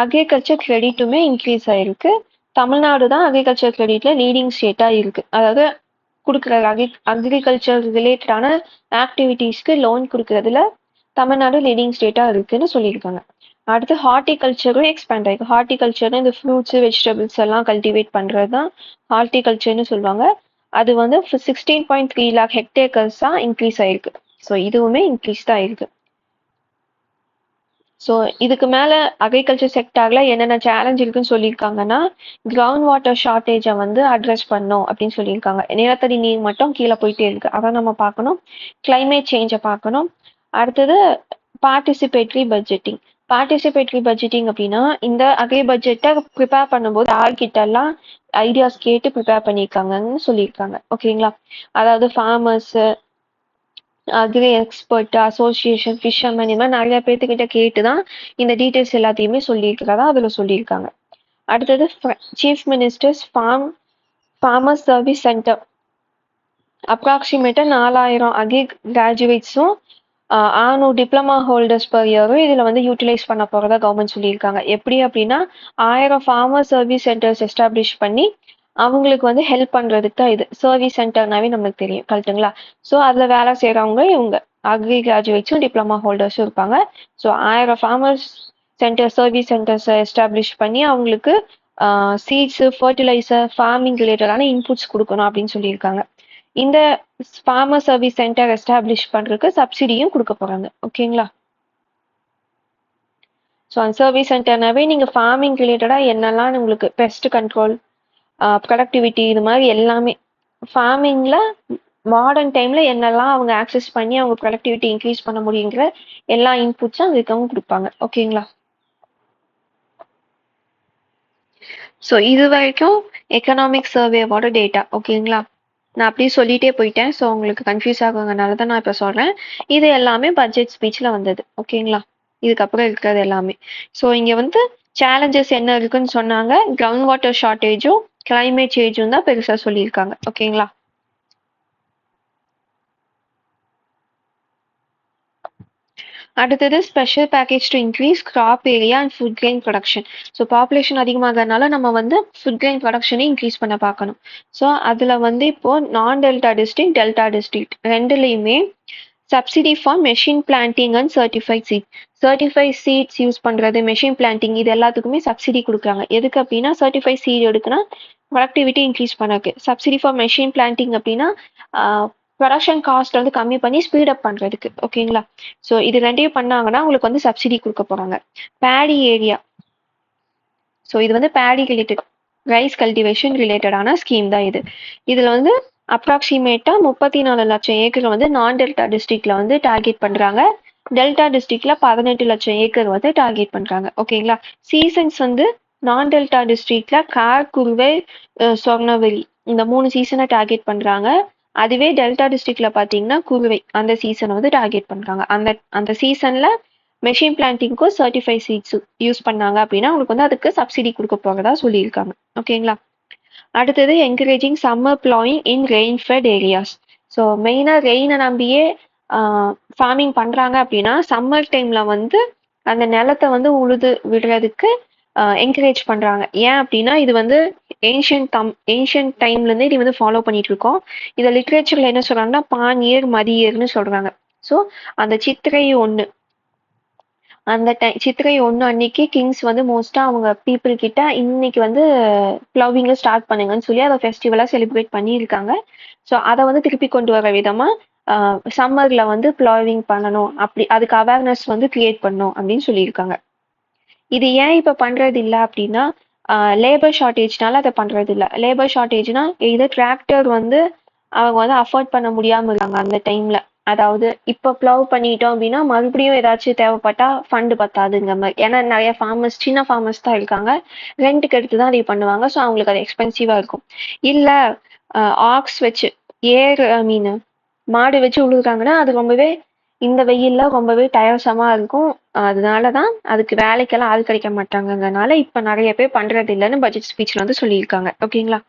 அக்ரிகல்ச்சர் கிரெடிட்டுமே இன்க்ரீஸ் ஆயிருக்கு. தமிழ்நாடு தான் அக்ரிகல்ச்சர் கிரெடிட்ல லீடிங் ஸ்டேட்டா இருக்கு. அதாவது கொடுக்குற அக்ரிகல்ச்சர் ரிலேட்டடான ஆக்டிவிட்டீஸ்க்கு லோன் கொடுக்கறதுல தமிழ்நாடு லீடிங் ஸ்டேட்டா இருக்குன்னு சொல்லியிருக்காங்க. அடுத்து ஹார்டிகல்ச்சரும் எக்ஸ்பேண்ட் ஆயிருக்கு. ஹார்டிகல்ச்சர்னு இந்த ஃப்ரூட்ஸ் வெஜிடபிள்ஸ் எல்லாம் கல்டிவேட் பண்றது தான் ஹார்டிகல்ச்சர்னு சொல்லுவாங்க. அது வந்து 16.3 lakh ஹெக்டேக்கர்ஸ் தான் இன்க்ரீஸ் ஆயிருக்கு. ஸோ இதுவுமே இன்க்ரீஸ் தான் ஆயிருக்கு. ஸோ இதுக்கு மேல அக்ரிகல்ச்சர் செக்டார்ல என்னென்ன சேலஞ்ச் இருக்குன்னு சொல்லியிருக்காங்கன்னா, கிரவுண்ட் வாட்டர் ஷார்ட்டேஜை வந்து அட்ரஸ் பண்ணும் அப்படின்னு சொல்லியிருக்காங்க. நிலத்தடி நீர் மட்டும் கீழே போயிட்டே இருக்கு. அதை நம்ம பார்க்கணும். கிளைமேட் சேஞ்சை பார்க்கணும். அடுத்தது பார்ட்டிசிபேட்டரி பட்ஜெட்டிங். பார்ட்டிசிபேட்டரி பட்ஜெட்டிங் அப்படின்னா இந்த அக்ரி பட்ஜெட்டை ப்ரிப்பேர் பண்ணும்போது யார்கிட்ட எல்லாம் ஐடியாஸ் கேட்டு ப்ரிப்பேர் பண்ணியிருக்காங்கன்னு சொல்லியிருக்காங்க. ஓகேங்களா? அதாவது farmers, agri expert, association, fisherman, இந்த மாதிரி நிறைய பேர்த்துக்கிட்ட கேட்டு தான் இந்த டீட்டெயில்ஸ் எல்லாத்தையுமே சொல்லியிருக்கிறதா அதில் சொல்லியிருக்காங்க. அடுத்தது chief ministers farmers service centre அப்ராக்சிமேட்டாக 4000 அக்ரி கிராஜுவேட்ஸும் 600 டிப்ளமா ஹோல்டர்ஸ் பர் இயரும் இதில் வந்து யூட்டிலைஸ் பண்ண போகிறதா கவர்மெண்ட் சொல்லியிருக்காங்க. எப்படி அப்படின்னா 1000 ஃபார்மர் சர்வீஸ் சென்டர்ஸ் எஸ்டாப்ளிஷ் பண்ணி அவங்களுக்கு வந்து ஹெல்ப் பண்ணுறதுக்கு தான் இது. சர்வீஸ் சென்டர்னாவே நம்மளுக்கு தெரியும் கரெக்டுங்களா? ஸோ அதில் வேலை செய்கிறவங்க இவங்க அக்ரி கிராஜுவேட்ஸும் டிப்ளமா ஹோல்டர்ஸும் இருப்பாங்க. ஸோ 1000 ஃபார்மர்ஸ் சர்வீஸ் சென்டர்ஸை எஸ்டாப்ளிஷ் பண்ணி அவங்களுக்கு சீட்ஸு, ஃபர்டிலைசர், ஃபார்மிங் ரிலேட்டடான இன்புட்ஸ் கொடுக்கணும் அப்படின்னு சொல்லியிருக்காங்க. இந்த ஃபார்மர் சர்வீஸ் சென்டர் எஸ்டாப்ளிஷ் பண்ணுறதுக்கு சப்சிடியும் கொடுக்க போகிறாங்க. ஓகேங்களா? ஸோ அந்த சர்வீஸ் சென்டர்னாவே நீங்கள் ஃபார்மிங் ரிலேட்டடாக என்னெல்லாம் உங்களுக்கு பெஸ்ட் கண்ட்ரோல், ப்ரொடக்டிவிட்டி, இது மாதிரி எல்லாமே ஃபார்மிங்கில் மாடர்ன் டைமில் என்னெல்லாம் அவங்க ஆக்சஸ் பண்ணி அவங்க ப்ரொடக்டிவிட்டி இன்க்ரீஸ் பண்ண முடியுங்கிற எல்லா இன்புட்ஸும் அதுக்கவங்க கொடுப்பாங்க. ஓகேங்களா? ஸோ இது வரைக்கும் எக்கனாமிக் சர்வேவோட டேட்டா. ஓகேங்களா? நான் அப்படியே சொல்லிட்டே போயிட்டேன். ஸோ உங்களுக்கு கன்ஃபியூஸ் ஆகுங்கனால தான் நான் இப்போ சொல்கிறேன். இது எல்லாமே பட்ஜெட் ஸ்பீச்சில் வந்தது. ஓகேங்களா? இதுக்கப்புறம் இருக்கிறது எல்லாமே. ஸோ இங்கே வந்து சேலஞ்சஸ் என்ன இருக்குன்னு சொன்னாங்க. கிரவுண்ட் வாட்டர் ஷார்ட்டேஜும் கிளைமேட் சேஞ்சும் தான் பெருசாக சொல்லியிருக்காங்க. ஓகேங்களா? அடுத்தது special package to increase crop area and food grain production. So population அதிகமாகறதுனால நம்ம வந்து ஃபுட் கிரெயின் ப்ரொடக்ஷனை இன்க்ரீஸ் பண்ண பார்க்கணும். ஸோ அதில் வந்து இப்போது நான் டெல்டா டிஸ்ட்ரிக்ட், டெல்டா டிஸ்ட்ரிக்ட் ரெண்டுலேயுமே subsidy for machine planting and certified seeds use பண்ணுறது, மெஷின் பிளான்டிங், இது எல்லாத்துக்குமே சப்சிடி கொடுக்குறாங்க. எதுக்கு அப்படின்னா சர்டிஃபைட் சீட் எடுக்குன்னா ப்ரொடக்டிவிட்டி இன்க்ரீஸ் பண்ணக்கு. சப்சிடி ஃபார் மெஷின் பிளான்டிங் அப்படின்னா ப்ரொடக்ஷன் காஸ்ட் வந்து கம்மி பண்ணி ஸ்பீடப் பண்ணுறதுக்கு. ஓகேங்களா? ஸோ இது ரெண்டையும் பண்ணாங்கன்னா உங்களுக்கு வந்து சப்சிடி கொடுக்க போகிறாங்க. பேடி ஏரியா. ஸோ இது வந்து பேடி ரிலேட்டட், ரைஸ் கல்டிவேஷன் ரிலேட்டடான ஸ்கீம் தான் இது. இதில் வந்து அப்ராக்சிமேட்டாக 34 லட்சம் ஏக்கர் வந்து நான் டெல்டா டிஸ்ட்ரிக்ட்ல வந்து டார்கெட் பண்ணுறாங்க. டெல்டா டிஸ்ட்ரிக்ட்ல 18 லட்சம் ஏக்கர் வந்து டார்கெட் பண்ணுறாங்க. ஓகேங்களா? சீசன்ஸ் வந்து நான் டெல்டா டிஸ்ட்ரிக்ட்ல கார், குருவை, சொர்ணவெளி இந்த 3 சீசனை டார்கெட் பண்ணுறாங்க. அதுவே டெல்டா டிஸ்ட்ரிக்ட்ல பார்த்தீங்கன்னா குருவை அந்த சீசனை வந்து டார்கெட் பண்ணுறாங்க. அந்த சீசன்ல மெஷின் பிளான்டிங்க்கும் சர்டிஃபைட் சீட்ஸ் யூஸ் பண்ணாங்க அப்படின்னா உங்களுக்கு வந்து அதுக்கு சப்சிடி கொடுக்க போகிறதா சொல்லியிருக்காங்க. ஓகேங்களா? அடுத்தது என்கரேஜிங் சம்மர் ப்ளாயிங் இன் ரெயின் ஃபெட் ஏரியாஸ். ஸோ மெயினாக ரெயினை நம்பியே ஃபார்மிங் பண்ணுறாங்க அப்படின்னா சம்மர் டைமில் வந்து அந்த நிலத்தை வந்து உழுது விடுறதுக்கு என்கரேஜ் பண்ணுறாங்க. ஏன் அப்படின்னா இது வந்து ஏன்ஷியன்ட் டைம்லேருந்து இது வந்து ஃபாலோ பண்ணிட்டு இருக்கோம். இதை லிட்ரேச்சரில் என்ன சொல்கிறாங்கன்னா பானியர் மதியர்னு சொல்கிறாங்க. ஸோ அந்த சித்திரை 1 சித்திரை 1 அன்னைக்கு கிங்ஸ் வந்து மோஸ்ட்டாக அவங்க பீப்புள் கிட்ட இன்னைக்கு வந்து ப்ளவிங்கை ஸ்டார்ட் பண்ணுங்கன்னு சொல்லி அதை ஃபெஸ்டிவலாக செலிப்ரேட் பண்ணியிருக்காங்க. ஸோ அதை வந்து திருப்பி கொண்டு வர விதமாக சம்மரில் வந்து ப்ளவிங் பண்ணணும், அப்படி அதுக்கு அவேர்னஸ் வந்து கிரியேட் பண்ணணும் அப்படின்னு சொல்லியிருக்காங்க. இது ஏன் இப்போ பண்ணுறது இல்லை அப்படின்னா லேபர் ஷார்ட்டேஜ்னால அதை பண்ணுறது இல்லை. லேபர் ஷார்ட்டேஜ்னா இது டிராக்டர் வந்து அவங்க வந்து அஃபோர்ட் பண்ண முடியாமல் இருக்காங்க அந்த டைமில். அதாவது இப்போ ப்ளவ் பண்ணிட்டோம் அப்படின்னா மறுபடியும் ஏதாச்சும் தேவைப்பட்டா ஃபண்டு பத்தாதுங்க மாதிரி. ஏன்னா நிறைய ஃபார்மர்ஸ் சின்ன ஃபார்மர்ஸ் தான் இருக்காங்க, ரெண்ட்டுக்கு எடுத்து தான் அதை பண்ணுவாங்க. ஸோ அவங்களுக்கு அது எக்ஸ்பென்சிவாக இருக்கும். இல்லை ஆக்ஸ் வச்சு மாடு வச்சு உழுகுறாங்கன்னா அது ரொம்பவே இந்த வெயிலில் ரொம்பவே டயர்சமாக இருக்கும். அதனால தான் அதுக்கு வேலைக்கெல்லாம் ஆள் கிடைக்க மாட்டாங்கங்கனால இப்ப நிறைய பேர் பண்றது இல்லைன்னு பட்ஜெட் ஸ்பீச்ல வந்து சொல்லியிருக்காங்க. ஓகேங்களா?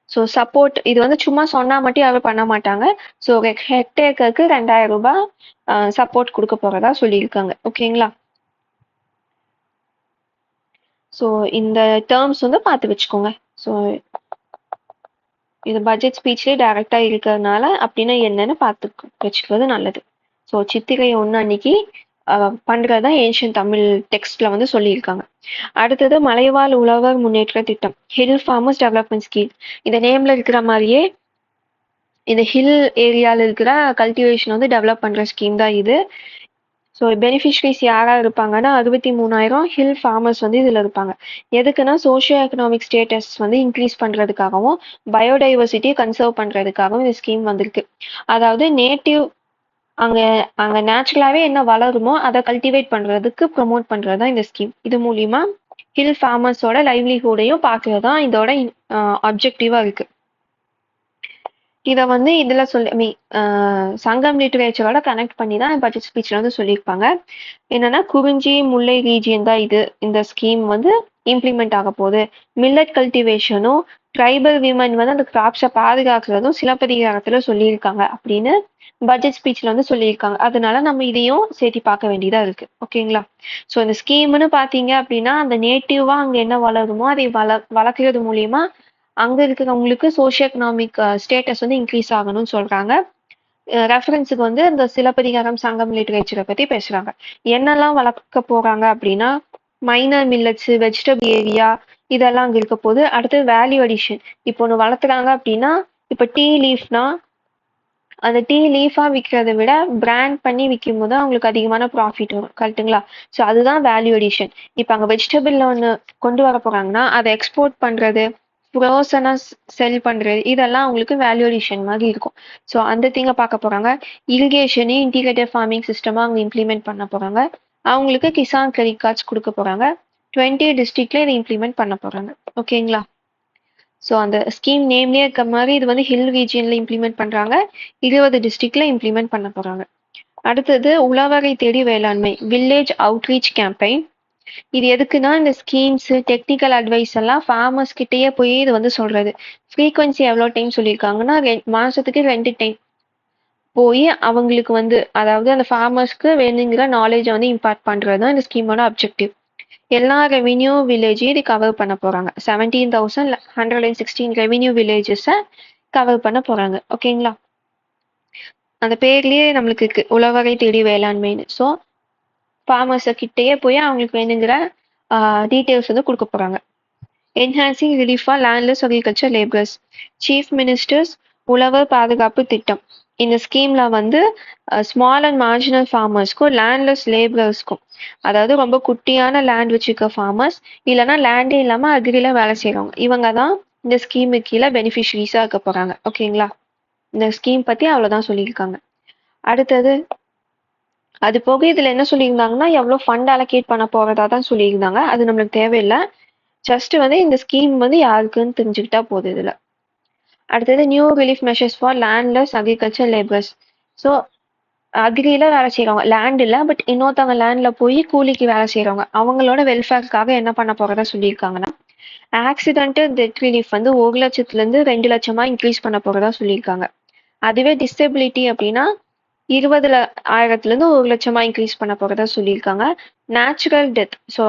ஸோ சப்போர்ட் இது வந்து சும்மா சொன்னா மட்டும் யாரும் பண்ண மாட்டாங்க. ஸோ ஹெக்டேருக்கு 2000 ரூபாய் சப்போர்ட் கொடுக்க போறதா சொல்லியிருக்காங்க. ஓகேங்களா? ஸோ இந்த டேர்ம்ஸ் வந்து பார்த்து வச்சுக்கோங்க. ஸோ இது பட்ஜெட் ஸ்பீச்லேயே டைரக்டா இருக்கிறதுனால அப்படின்னா என்னன்னு பார்த்து வச்சுக்கிறது நல்லது. ஸோ சித்திரை 1 அன்னைக்கு பண்றதா ஏன்ஷியன் தமிழ் டெக்ஸ்ட்ல வந்து சொல்லியிருக்காங்க. அடுத்தது மலைவாழ் உழவர் முன்னேற்ற திட்டம், ஹில் ஃபார்மர்ஸ் டெவலப்மெண்ட் ஸ்கீம். இந்த நேம்ல இருக்கிற மாதிரியே இந்த ஹில் ஏரியால இருக்கிற கல்டிவேஷன் வந்து டெவலப் பண்ற ஸ்கீம் தான் இது. ஸோ பெனிஃபிஷரிஸ் யாரா இருப்பாங்கன்னா 63,000 ஹில் ஃபார்மர்ஸ் வந்து இதுல இருப்பாங்க. எதுக்குன்னா சோஷியோ எக்கனாமிக் ஸ்டேட்டஸ் வந்து இன்க்ரீஸ் பண்றதுக்காகவும் பயோடைவர்சிட்டியை கன்சர்வ் பண்றதுக்காகவும் இந்த ஸ்கீம் வந்திருக்கு. அதாவது நேட்டிவ் அங்க அங்க நேச்சுரலாவே என்ன வளருமோ அதை கல்டிவேட் பண்றதுக்கு ப்ரொமோட் பண்றதுதான் இந்த ஸ்கீம். இது மூலியமா ஹில் ஃபார்மர்ஸோட லைவ்லிஹுடையும் பார்க்கறது தான் இதோட அப்ஜெக்டிவா இருக்கு. இதை வந்து இதுல சொல்லி சங்கம் லிட்டரேச்சரோட கனெக்ட் பண்ணி தான் பட்ஜெட் ஸ்பீச்ல வந்து சொல்லியிருப்பாங்க. என்னன்னா குறிஞ்சி முல்லை ரீஜியன் தான் இது இந்த ஸ்கீம் வந்து இம்ப்ளிமெண்ட் ஆக போகுது. மில்லட் கல்டிவேஷனும் ட்ரைபல் விமன் வந்து அந்த கிராப்ஸை பாதுகாக்கிறதும் சிலப்பதிகாரத்துல சொல்லியிருக்காங்க அப்படின்னு பட்ஜெட் ஸ்பீச்ல வந்து சொல்லியிருக்காங்க. அதனால நம்ம இதையும் சேர்த்து பார்க்க வேண்டியதா இருக்கு. ஓகேங்களா? ஸோ இந்த ஸ்கீம்னு பாத்தீங்க அப்படின்னா அந்த நேட்டிவா அங்க என்ன வளருமோ அதை வளர்க்கறது மூலியமா அங்க இருக்கிறவங்களுக்கு சோஷியோ எக்கனாமிக் ஸ்டேட்டஸ் வந்து இன்க்ரீஸ் ஆகணும்னு சொல்றாங்க. ரெஃபரன்ஸுக்கு வந்து இந்த சிலப்பதிகாரம் சங்கம் லிட்டரேச்சரை பத்தி பேசுறாங்க. என்னெல்லாம் வளர்க்க போறாங்க அப்படின்னா மைனர் மில்லட்ஸ், வெஜிடபிள் ஏரியா இதெல்லாம் அங்க இருக்க போது. அடுத்து வேல்யூ அடிஷன். இப்போ ஒன்று வளர்த்துறாங்க அப்படின்னா இப்போ டீ லீஃப்னா அந்த டீ லீஃபா விற்கிறத விட பிராண்ட் பண்ணி விற்கும் போது அவங்களுக்கு அதிகமான ப்ராஃபிட் வரும். கரெக்டுங்களா? ஸோ அதுதான் வேல்யூ அடிஷன். இப்போ அங்கே வெஜிடபிள்ல ஒன்று கொண்டு வர போறாங்கன்னா அதை எக்ஸ்போர்ட் பண்றது, ஃப்ரோசனா செல் பண்றது இதெல்லாம் அவங்களுக்கு வேல்யூ அடிஷன் மாதிரி இருக்கும். ஸோ அந்த திங்கை பார்க்க போறாங்க. இரிகேஷனு இன்டிகிரேட்டட் ஃபார்மிங் சிஸ்டமா அவங்க இம்ப்ளிமெண்ட் பண்ண போறாங்க. அவங்களுக்கு கிசான் கிரெடிட் கார்ட்ஸ் கொடுக்க போறாங்க. 20 டிஸ்ட்ரிக்ட்ல இதை இம்ப்ளிமெண்ட் பண்ண போறாங்க. ஓகேங்களா? ஸோ அந்த ஸ்கீம் நேம்லேயே இருக்க மாதிரி இது வந்து ஹில் ரீஜியன்ல இம்ப்ளிமெண்ட் பண்றாங்க. 20 டிஸ்ட்ரிக்ட்ல இம்ப்ளிமெண்ட் பண்ண போறாங்க. அடுத்தது உழவரை தேடி வேளாண்மை, வில்லேஜ் அவுட்ரீச் கேம்பெயின். இது எதுக்குன்னா இந்த ஸ்கீம்ஸ் டெக்னிக்கல் அட்வைஸ் எல்லாம் ஃபார்மர்ஸ் கிட்டேயே போய் இது வந்து சொல்றது. ஃப்ரீக்வன்சி எவ்வளோ டைம் சொல்லியிருக்காங்கன்னா மாசத்துக்கு 2 டைம் போய் அவங்களுக்கு வந்து அதாவது அந்த ஃபார்மர்ஸ்க்கு வேணுங்கிற நாலேஜை வந்து இம்பார்ட் பண்றது தான் இந்த ஸ்கீமோட அப்ஜெக்டிவ். எல்லா ரெவென்யூ வில்லேஜையும் இது கவர் பண்ண போறாங்க. 17,116 ரெவென்யூ வில்லேஜஸை கவர் பண்ண போறாங்க. ஓகேங்களா? அந்த பேர்லயே நம்மளுக்கு இருக்கு உழவரை தேடி வேளாண்மைன்னு. ஸோ ஃபார்மர்ஸ் கிட்டேயே போய் அவங்களுக்கு வேணுங்கிற டீட்டெயில்ஸ் வந்து கொடுக்க போறாங்க. Enhancing relief for landless agriculture labourers, chief ministers உழவர் பாதுகாப்பு திட்டம். இந்த ஸ்கீம்ல வந்து ஸ்மால் அண்ட் மார்ஜினல் ஃபார்மர்ஸ்க்கும் லேண்ட்லெஸ் லேபரர்ஸ்க்கும், அதாவது ரொம்ப குட்டியான லேண்ட் வச்சுருக்க ஃபார்மர்ஸ் இல்லைன்னா லேண்டே இல்லாமல் அக்ரியில் வேலை செய்கிறவங்க, இவங்க தான் இந்த ஸ்கீமு கீழே பெனிஃபிஷரிஸாக இருக்க போகிறாங்க. ஓகேங்களா? இந்த ஸ்கீம் பற்றி அவ்வளோதான் சொல்லியிருக்காங்க. அடுத்தது அது போக இதில் என்ன சொல்லியிருந்தாங்கன்னா எவ்வளோ ஃபண்ட் அலோகேட் பண்ண போகிறதா தான் சொல்லியிருந்தாங்க. அது நம்மளுக்கு தேவையில்லை. ஜஸ்ட் வந்து இந்த ஸ்கீம் வந்து யாருக்குன்னு தெரிஞ்சுக்கிட்டா போதும் இதில். அடுத்தது new relief measures for landless agriculture labours. So அக்ரியில வேலை செய்கிறவங்க, லேண்ட் இல்லை பட் இன்னொருத்தவங்க லேண்டில் போய் கூலிக்கு வேலை செய்கிறவங்க, அவங்களோட வெல்ஃபேருக்காக என்ன பண்ண போகிறதா சொல்லியிருக்காங்கன்னா ஆக்சிடென்டல் டெத் ரிலீஃப் வந்து 1 லட்சத்துலேருந்து 2 லட்சமா இன்க்ரீஸ் பண்ண போகிறதா சொல்லியிருக்காங்க. அதுவே டிசபிலிட்டி அப்படின்னா 20,000லேருந்து 1 லட்சமா இன்க்ரீஸ் பண்ண போகிறதா சொல்லியிருக்காங்க. நேச்சுரல் டெத், ஸோ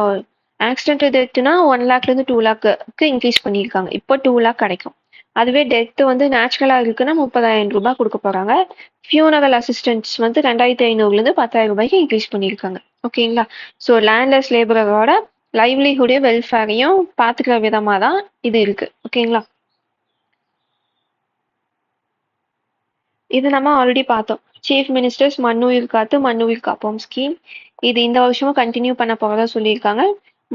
ஆக்சிடென்டல் டெத்னா 1 லேக்லேருந்து 2 லேக்கு இன்க்ரீஸ் பண்ணியிருக்காங்க. இப்போ 2 லேக் கிடைக்கும். அதுவே டெத் வந்து நேச்சுரலாக இருக்குன்னா 30,000 ரூபாய் கொடுக்க போறாங்க. ஃபியூனரல் அசிஸ்டன்ஸ் வந்து 2,500லேருந்து 10,000 ரூபாய்க்கு இன்க்ரீஸ் பண்ணியிருக்காங்க. ஓகேங்களா? ஸோ லேண்ட்லெஸ் லேபரோட லைவ்லிஹுடையும் வெல்ஃபேரையும் பார்த்துக்கிற விதமாக தான் இது இருக்கு. ஓகேங்களா? இது நம்ம ஆல்ரெடி பார்த்தோம். சீஃப் மினிஸ்டர்ஸ் மண்ணுயிர் காத்து மண்ணுயிர் காப்போம் ஸ்கீம். இது இந்த வருஷமும் கண்டினியூ பண்ண போறதா சொல்லியிருக்காங்க.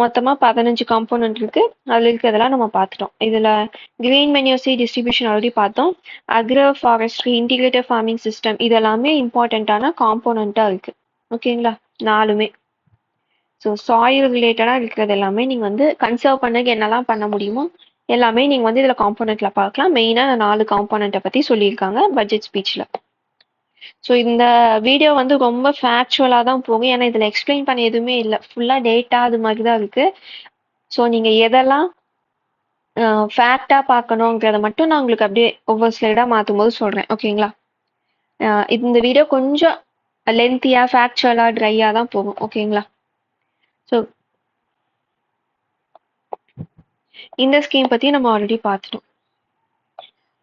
மொத்தமா 15 காம்போனன்ட் இருக்கு. அதுல இருக்கிறதெல்லாம் நம்ம பார்த்துட்டோம். இதுல கிரீன் மெனியூசி டிஸ்ட்ரிபியூஷன் ஆல்ரெடி பார்த்தோம். Agro forestry integrated farming system இதெல்லாமே இம்பார்ட்டண்ட்டான காம்போனண்டா இருக்கு. ஓகேங்களா? 4மே. ஸோ சாயில் ரிலேட்டடாக இருக்கிறது எல்லாமே நீங்கள் வந்து கன்சர்வ் பண்ணக்கு என்னெல்லாம் பண்ண முடியுமோ எல்லாமே நீங்கள் வந்து இதில் காம்போனண்ட்ல பார்க்கலாம். மெயினாக 4 காம்போனண்ட்டை பற்றி சொல்லியிருக்காங்க பட்ஜெட் ஸ்பீச்சில். ஸோ இந்த வீடியோ வந்து ரொம்ப ஃபேக்சுவலாக தான் போகும். ஏன்னா இதில் எக்ஸ்பிளைன் பண்ண எதுவுமே இல்லை, ஃபுல்லாக டேட்டா அது மாதிரி தான் இருக்குது. ஸோ நீங்கள் எதெல்லாம் ஃபேக்டாக பார்க்கணுங்கிறத மட்டும் நான் உங்களுக்கு அப்படியே ஒவ்வொரு ஸ்லைடாக மாற்றும் போது சொல்கிறேன். ஓகேங்களா? இந்த வீடியோ கொஞ்சம் லென்த்தியாக ஃபேக்சுவலாக ட்ரையாக தான் போகும். ஓகேங்களா? ஸோ இந்த ஸ்கீம் பற்றி நம்ம ஆல்ரெடி பார்த்துட்டோம்.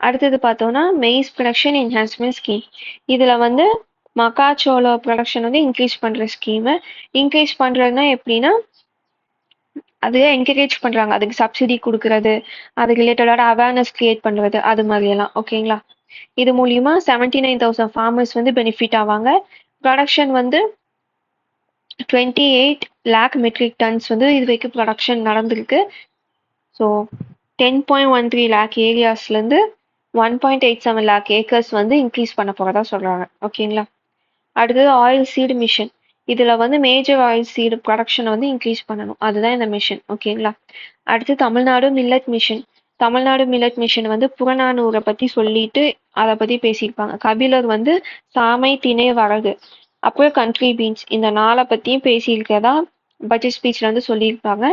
அடுத்தது பார்த்தோம்னா மெய்ஸ் ப்ரொடக்ஷன் என்ஹான்ஸ்மெண்ட் ஸ்கீம். இதில் வந்து மக்காச்சோள ப்ரொடக்ஷன் வந்து இன்க்ரீஸ் பண்ணுற ஸ்கீமு. இன்க்ரீஸ் பண்ணுறதுனா எப்படின்னா, அது என்கரேஜ் பண்ணுறாங்க, அதுக்கு சப்சிடி கொடுக்கறது, அது ரிலேட்டடான அவேர்னஸ் கிரியேட் பண்ணுறது, அது மாதிரியெல்லாம். ஓகேங்களா? இது மூலியமா 79,000 ஃபார்மர்ஸ் வந்து பெனிஃபிட் ஆவாங்க. ப்ரொடக்ஷன் வந்து 28 lakh மெட்ரிக் டன்ஸ் வந்து இது வரைக்கும் ப்ரொடக்ஷன் நடந்திருக்கு. ஸோ 10.13 lakh ஏரியாஸ்லேருந்து 1.87 lakh ஏக்கர்ஸ் வந்து இன்க்ரீஸ் பண்ண போகிறதா சொல்கிறாங்க. ஓகேங்களா? அடுத்தது ஆயில் சீடு மிஷன். இதில் வந்து மேஜர் ஆயில் சீடு ப்ரொடக்ஷனை வந்து இன்க்ரீஸ் பண்ணணும், அதுதான் இந்த மிஷன். ஓகேங்களா? அடுத்து Tamil Nadu millet mission. Tamil Nadu millet mission வந்து புறநானூரை பற்றி சொல்லிட்டு அதை பற்றி பேசியிருப்பாங்க. கபிலர் வந்து சாமை, திணை, வரகு, அப்புறம் கண்ட்ரி பீன்ஸ், இந்த 4 பற்றியும் பேசியிருக்கதா பட்ஜெட் ஸ்பீச்சில் வந்து சொல்லியிருப்பாங்க.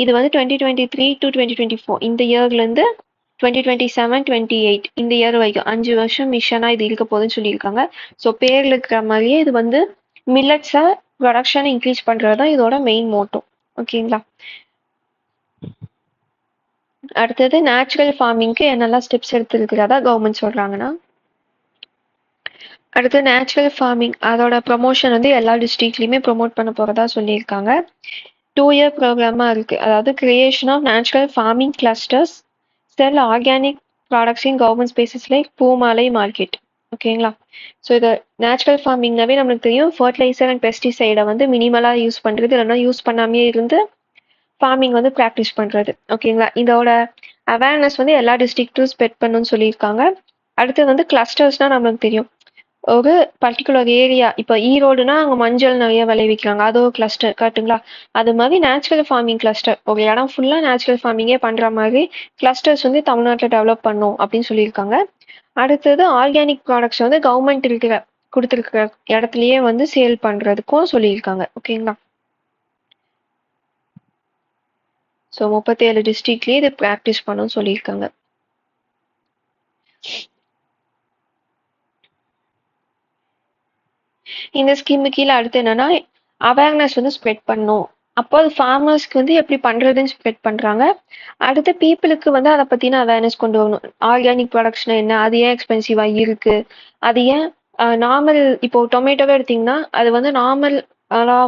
இது வந்து 2023 to 2024 இந்த இயர்லேருந்து 2027, 28 இந்த இயர் வரைக்கும் 5 வருஷம் மிஷனாக இது இருக்க போகுதுன்னு சொல்லியிருக்காங்க. ஸோ பேரில் இருக்கிற மாதிரியே இது வந்து மில்லட்ஸை ப்ரொடக்ஷனை இன்க்ரீஸ் பண்ணுறது தான் இதோட மெயின் மோட்டோ. ஓகேங்களா? அடுத்தது நேச்சுரல் ஃபார்மிங்க்கு என்னெல்லாம் ஸ்டெப்ஸ் எடுத்துருக்கிறதா கவர்மெண்ட் சொல்கிறாங்கன்னா, அடுத்து நேச்சுரல் ஃபார்மிங் அதோட ப்ரொமோஷன் வந்து எல்லா டிஸ்ட்ரிக்ட்லையுமே ப்ரொமோட் பண்ண போகிறதா சொல்லியிருக்காங்க. 2 year ப்ரோக்ராமாக இருக்குது. அதாவது creation of natural farming clusters, sell organic products in government spaces like Poomalai market. ஓகேங்களா? ஸோ இது நேச்சுரல் ஃபார்மிங்னாவே நம்மளுக்கு தெரியும், ஃபர்டிலைசர் அண்ட் பெஸ்டிசைடை வந்து மினிமலாக யூஸ் பண்ணுறது, இல்லைன்னா யூஸ் பண்ணாமே இருந்து ஃபார்மிங் வந்து ப்ராக்டிஸ் பண்ணுறது. ஓகேங்களா? இதோட அவேர்னஸ் வந்து எல்லா டிஸ்ட்ரிக்ட்டும் ஸ்ப்ரெட் பண்ணணும்னு சொல்லியிருக்காங்க. அடுத்து வந்து கிளஸ்டர்ஸ்னால் நம்மளுக்கு தெரியும், ஒரு பர்டிகுலர் ஏரியா, இப்போ ஈரோடுனா அங்கே மஞ்சள் நிறைய விளைவிக்கிறாங்க, அது ஒரு கிளஸ்டர். கரெக்டுங்களா? அது மாதிரி நேச்சுரல் ஃபார்மிங் கிளஸ்டர், ஒரு இடம் ஃபுல்லாக நேச்சுரல் ஃபார்மிங்கே பண்ணுற மாதிரி கிளஸ்டர்ஸ் வந்து தமிழ்நாட்டில் டெவலப் பண்ணும் அப்படின்னு சொல்லியிருக்காங்க. அடுத்தது ஆர்கானிக் ப்ராடக்ட்ஸ் வந்து கவர்மெண்ட் இருக்கிற கொடுத்துருக்கிற இடத்துலையே வந்து சேல் பண்ணுறதுக்கும் சொல்லியிருக்காங்க. ஓகேங்களா? ஸோ 37 டிஸ்ட்ரிக்ட்லேயே இது ப்ராக்டிஸ் பண்ணணும்னு சொல்லியிருக்காங்க. இந்த ஸ்கீமு கீழே அடுத்து என்னன்னா, அவேர்னஸ் வந்து ஸ்ப்ரெட் பண்ணும். அப்போ அது ஃபார்மர்ஸ்க்கு வந்து எப்படி பண்ணுறதுன்னு ஸ்ப்ரெட் பண்ணுறாங்க. அடுத்து பீப்புளுக்கு வந்து அதை பற்றின அவேர்னஸ் கொண்டு வரணும். ஆர்கானிக் ப்ராடக்ட்ஸ்னா என்ன, அது ஏன் எக்ஸ்பென்சிவாக இருக்குது, அது ஏன் நார்மல், இப்போ டொமேட்டோவே எடுத்திங்கன்னா அது வந்து நார்மல்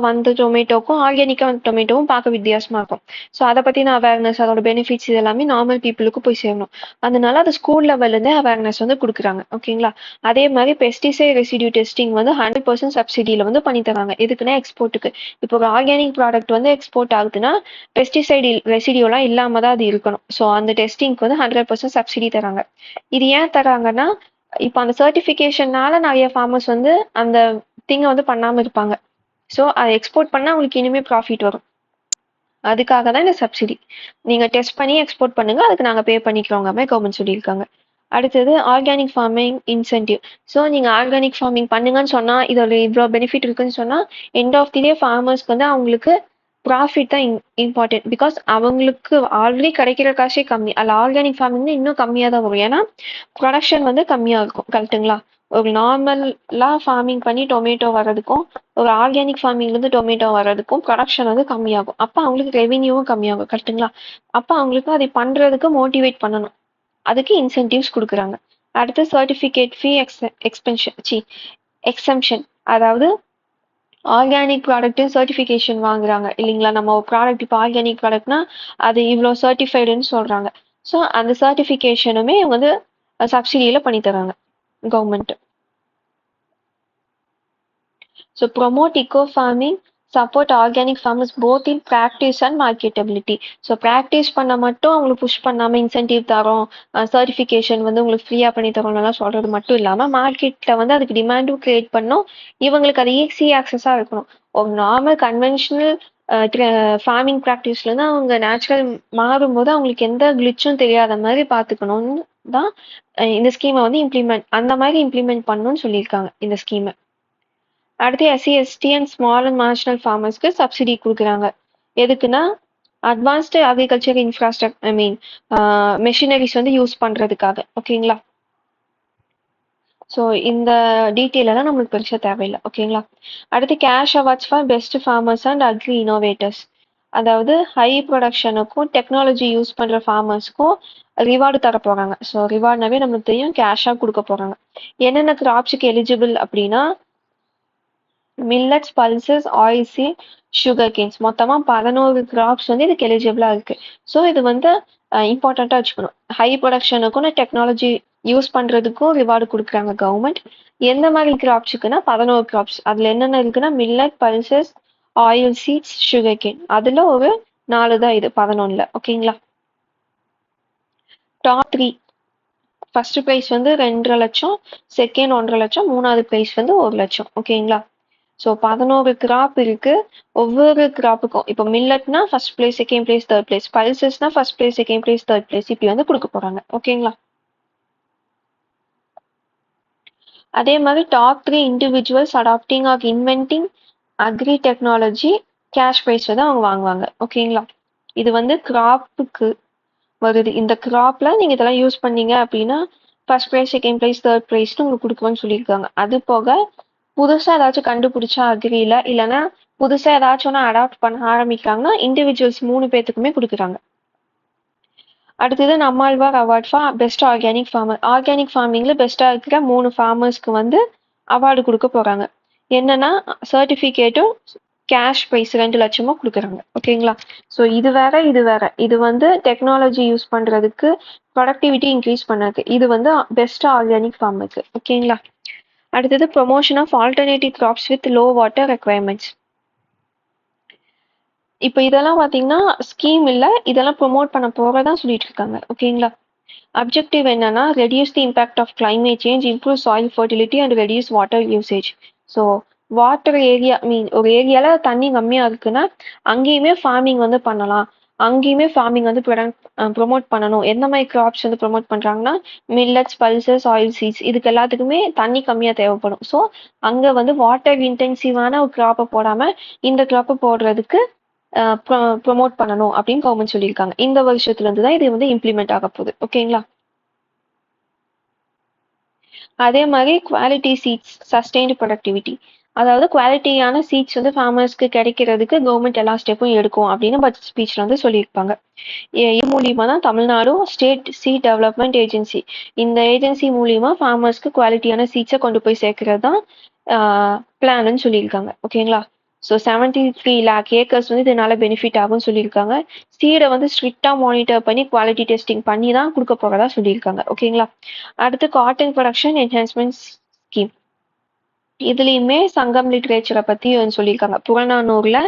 வந்து டொமேட்டோக்கும் ஆர்கானிக்காக வந்து டொமேட்டோவும் பார்க்க வித்தியாசமாக இருக்கும். ஸோ அதை பற்றின அவேர்னஸ், அதோட பெனிஃபிட்ஸ் இது எல்லாமே நார்மல் பீப்புளுக்கு போய் சேரணும். அதனால அது ஸ்கூல் லெவல்லேருந்தே அவேர்னஸ் வந்து கொடுக்குறாங்க. ஓகேங்களா? அதே மாதிரி பெஸ்டிசைட் ரெசிடியூ டெஸ்டிங் வந்து 100% சப்சிடியில் வந்து பண்ணி தராங்க. எதுக்குன்னா எக்ஸ்போர்ட்டுக்கு. இப்போ ஒரு ஆர்கானிக் ப்ராடக்ட் வந்து எக்ஸ்போர்ட் ஆகுதுன்னா பெஸ்டிசைடு ரெசிடியூலாம் இல்லாமல் தான் அது இருக்கணும். ஸோ அந்த டெஸ்டிங்க்கு வந்து 100% சப்சிடி தராங்க. இது ஏன் தராங்கன்னா, இப்போ அந்த சர்டிஃபிகேஷன்னால நிறைய ஃபார்மர்ஸ் வந்து அந்த திங்கை வந்து பண்ணாமல் இருப்பாங்க. ஸோ அதை எக்ஸ்போர்ட் பண்ணால் அவங்களுக்கு இனிமேல் ப்ராஃபிட் வரும். அதுக்காக தான் இந்த சப்சிடி. நீங்கள் டெஸ்ட் பண்ணி எக்ஸ்போர்ட் பண்ணுங்க, அதுக்கு நாங்கள் பே பண்ணிக்கிறோங்க மாதிரி கவர்மெண்ட் சொல்லியிருக்காங்க. அடுத்தது ஆர்கானிக் ஃபார்மிங் இன்சென்டிவ். ஸோ நீங்கள் ஆர்கானிக் ஃபார்மிங் பண்ணுங்கன்னு சொன்னால், இதோட இவ்வளோ பெனிஃபிட் இருக்குன்னு சொன்னால், எண்ட் ஆஃப் தி டே ஃபார்மர்ஸ்க்கு வந்து அவங்களுக்கு ப்ராஃபிட் தான் இம்பார்ட்டன்ட். பிகாஸ் அவங்களுக்கு ஆல்ரெடி கிடைக்கிற காசே கம்மி, அதில் ஆர்கானிக் ஃபார்மிங் இன்னும் கம்மியாக தான் வரும். ஏன்னா ப்ரொடக்ஷன் வந்து கம்மியாக இருக்கும். கரெக்டுங்களா? ஒரு நார்மலாக ஃபார்மிங் பண்ணி டொமேட்டோ வர்றதுக்கும் ஒரு ஆர்கானிக் ஃபார்மிங்லேருந்து டொமேட்டோ வர்றதுக்கும் ப்ரொடக்ஷன் வந்து கம்மியாகும். அப்போ அவங்களுக்கு ரெவென்யூவும் கம்மியாகும். கரெக்டுங்களா? அப்போ அவங்களுக்கு அதை பண்ணுறதுக்கு மோட்டிவேட் பண்ணணும், அதுக்கு இன்சென்டிவ்ஸ் கொடுக்குறாங்க. அடுத்து சர்டிஃபிகேட் ஃபீ எக்ஸம்ஷன், அதாவது ஆர்கானிக் ப்ராடக்ட்டு சர்டிஃபிகேஷன் வாங்குறாங்க இல்லைங்களா? நம்ம ஒரு ப்ராடக்ட் இப்போ ஆர்கானிக் ப்ராடக்ட்னா அது இவ்வளோ சர்டிஃபைடுன்னு சொல்கிறாங்க. ஸோ அந்த சர்டிஃபிகேஷனுமே இவங்க வந்து சப்சிடியில் பண்ணி தராங்க government. So promote eco farming, support organic farmers both in practice and marketability. So practice பண்ண மட்டும் அவங்களுக்கு புஷ் பண்ணாமல் இன்சென்டிவ் தரோம், சர்டிஃபிகேஷன் வந்து உங்களுக்கு ஃப்ரீயாக பண்ணி தரோம்லாம் சொல்கிறது மட்டும் இல்லாமல் மார்க்கெட்டில் வந்து அதுக்கு டிமாண்டும் க்ரியேட் பண்ணணும். இவங்களுக்கு அது ஈஸி ஆக்சஸாக இருக்கணும். ஒரு நார்மல் கன்வென்ஷனல் ஃபார்மிங் ப்ராக்டிஸ்லேருந்து அவங்க நேச்சுரல் மாறும்போது அவங்களுக்கு எந்த கிளிச்சும் தெரியாத மாதிரி பார்த்துக்கணும்னு தான் இந்த ஸ்கீமை வந்து அந்த மாதிரி இம்ப்ளிமெண்ட் பண்ணணும்னு சொல்லியிருக்காங்க இந்த ஸ்கீமை. அடுத்து SC ST and small and marginal ஃபார்மர்ஸ்க்கு சப்சிடி கொடுக்குறாங்க. எதுக்குன்னா அட்வான்ஸ்டு அக்ரிகல்ச்சர் இன்ஃப்ராஸ்ட்ரக்சர் மெஷினரிஸ் வந்து யூஸ் பண்றதுக்காக. ஓகேங்களா? ஸோ இந்த டீட்டெயில் எல்லாம் நம்மளுக்கு பெருசாக தேவையில்லை. ஓகேங்களா? அடுத்து cash awards for best farmers and agri innovators. அதாவது ஹை ப்ரொடக்ஷனுக்கும் டெக்னாலஜி யூஸ் பண்ற ஃபார்மர்ஸ்க்கும் ரிவார்டு தர போறாங்க. ஸோ ரிவார்ட்னாவே நம்மளுக்கு தெரியும், கேஷா கொடுக்க போறாங்க. என்னென்ன கிராப்ஸுக்கு எலிஜிபிள் அப்படின்னா millets, pulses, oil seed, sugar canes, மொத்தமா 11 கிராப்ஸ் வந்து இதுக்கு எலிஜிபிளா இருக்கு. ஸோ இது வந்து இம்பார்ட்டண்டா வச்சுக்கணும். ஹை ப்ரொடக்ஷனுக்கும் டெக்னாலஜி யூஸ் பண்றதுக்கும் ரிவார்டு கொடுக்குறாங்க கவர்மெண்ட். எந்த மாதிரி கிராப்ஸுக்குன்னா 11 கிராப்ஸ். அதுல என்னென்ன இருக்குன்னா millet, pulses, oil seeds, sugar cane. அதுல ஒரு 4 தான் இது 11ல. ஓகேங்களா? டாப் 3 ஃபர்ஸ்ட் பிரைஸ் வந்து 2.5 லட்சம், செகண்ட் 1.5 லட்சம், மூணாவது பிரைஸ் வந்து 1 லட்சம். ஓகேங்களா? ஸோ 11 கிராப் இருக்கு. ஒவ்வொரு கிராப்புக்கும் இப்போ மில்லட்னா first place, second place, third place, பல்சஸ்னா first place, second place, third place, இப்படி வந்து கொடுக்க போறாங்க. ஓகேங்களா? அதே மாதிரி top 3 individuals adopting or inventing agri technology cash prize வந்து அவங்க வாங்குவாங்க. ஓகேங்களா? இது வந்து கிராப்புக்கு வருது. இந்த கிராப்ல நீங்க இதெல்லாம் யூஸ் பண்ணீங்க அப்படின்னா first prize, second prize, third ப்ரைஸ்னு உங்களுக்கு கொடுக்குவோன்னு சொல்லியிருக்காங்க. அது போக புதுசா ஏதாச்சும் கண்டுபிடிச்சா அக்ரியில, இல்லைன்னா புதுசா ஏதாச்சும் ஒன்று அடாப்ட் பண்ண ஆரம்பிக்கிறாங்கன்னா இண்டிவிஜுவல்ஸ் 3 பேத்துக்குமே கொடுக்குறாங்க. அடுத்தது Nammalvar award for best organic farmer. Organic ஃபார்மிங்ல பெஸ்டா இருக்கிற 3 ஃபார்மர்ஸ்க்கு வந்து அவார்டு கொடுக்க போறாங்க. என்னன்னா சர்டிபிகேட்டும் கேஷ் ப்ரைஸ் 2 லட்சமும் கொடுக்குறாங்க. ஓகேங்களா? ஸோ இது வேற, இது வேற. இது வந்து டெக்னாலஜி யூஸ் பண்றதுக்கு, ப்ரொடக்டிவிட்டி இன்க்ரீஸ் பண்ணதுக்கு. இது வந்து பெஸ்ட் ஆர்கானிக் ஃபார்மருக்கு. ஓகேங்களா? அடுத்தது promotion of alternative crops with low water requirements. இப்போ இதெல்லாம் பார்த்தீங்கன்னா ஸ்கீம் இல்லை, இதெல்லாம் ப்ரொமோட் பண்ண போறதா சொல்லிட்டு இருக்காங்க. ஓகேங்களா? அப்ஜெக்டிவ் என்னன்னா reduce the impact of climate change, improve soil fertility and reduce water usage. So water area ஒரு ஏரியால தண்ணி கம்மியா இருக்குன்னா அங்கேயுமே ஃபார்மிங் வந்து பண்ணலாம். அங்கேயுமே ஃபார்மிங் வந்து ப்ரொமோட் பண்ணணும். எந்த மாதிரி கிராப்ஸ் வந்து ப்ரொமோட் பண்றாங்கன்னா மில்லட்ஸ், பல்சஸ், ஆயில் சீட்ஸ், இதுக்கு எல்லாத்துக்குமே தண்ணி கம்மியா தேவைப்படும். ஸோ அங்க வந்து வாட்டர் இன்டென்சிவான ஒரு கிராப்பை போடாம இந்த கிராப்பை போடுறதுக்கு ப்ரொமோட் பண்ணணும் அப்படின்னு கவர்மெண்ட் சொல்லியிருக்காங்க. இந்த வருஷத்துல இருந்து தான் இது வந்து இம்ப்ளிமெண்ட் ஆக போகுது. ஓகேங்களா? அதே மாதிரி குவாலிட்டி சீட்ஸ், சஸ்டெயின்டு ப்ரொடக்டிவிட்டி. அதாவது குவாலிட்டியான சீட்ஸ் வந்து ஃபார்மர்ஸ்க்கு கிடைக்கிறதுக்கு கவர்மெண்ட் எல்லா ஸ்டெப்பும் எடுக்கும் அப்படின்னு பட்ஜெட் ஸ்பீச்ல வந்து சொல்லியிருப்பாங்க. இது மூலியமா தான் Tamil Nadu state seed development agency, இந்த ஏஜென்சி மூலியமா ஃபார்மர்ஸ்க்கு குவாலிட்டியான சீட்ஸை கொண்டு போய் சேர்க்கறது தான் பிளான்னு சொல்லியிருக்காங்க. ஓகேங்களா? ஸோ 73 lakh ஏக்கர்ஸ் வந்து இதனால பெனிஃபிட் ஆகும்னு சொல்லியிருக்காங்க. சீடை வந்து ஸ்ட்ரிக்டா மானிட்டர் பண்ணி குவாலிட்டி டெஸ்டிங் பண்ணி தான் கொடுக்க போறதா சொல்லியிருக்காங்க. ஓகேங்களா? அடுத்து காட்டன் ப்ரொடக்ஷன் என்ஹான்ஸ்மெண்ட் ஸ்கீம். இதுலயுமே சங்கம் லிட்ரேச்சரை பத்தி சொல்லியிருக்காங்க. புறநானூர்ல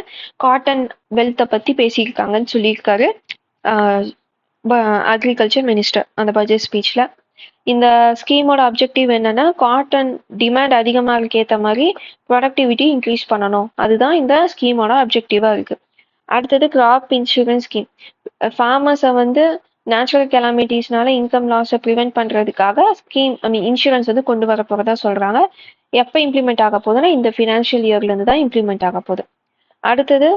காட்டன் வெல்த்தை பத்தி பேசியிருக்காங்கன்னு சொல்லியிருக்காரு அக்ரிகல்ச்சர் மினிஸ்டர் அந்த பட்ஜெட் ஸ்பீச்ல. இந்த ஸ்கீமோட அப்ஜெக்டிவ் என்னன்னா காட்டன் டிமாண்ட் அதிகமா இருக்க ஏற்ற மாதிரி ப்ரொடக்டிவிட்டி இன்க்ரீஸ் பண்ணணும். அதுதான் இந்த ஸ்கீமோட அப்ஜெக்டிவா இருக்கு. அடுத்தது கிராப் இன்சூரன்ஸ் ஸ்கீம். ஃபார்மர்ஸை வந்து நேச்சுரல் கெலாமிட்டிஸ்னால இன்கம் லாஸை ப்ரிவென்ட் பண்றதுக்காக ஸ்கீம் இன்சூரன்ஸ் வந்து கொண்டு வர போறதா சொல்றாங்க. எப்ப இம்ப்ளிமெண்ட் ஆக போகுதுன்னா இந்த ஃபினான்ஷியல் இயர்ல இருந்து தான் இம்ப்ளிமெண்ட் ஆக போகுது. அடுத்தது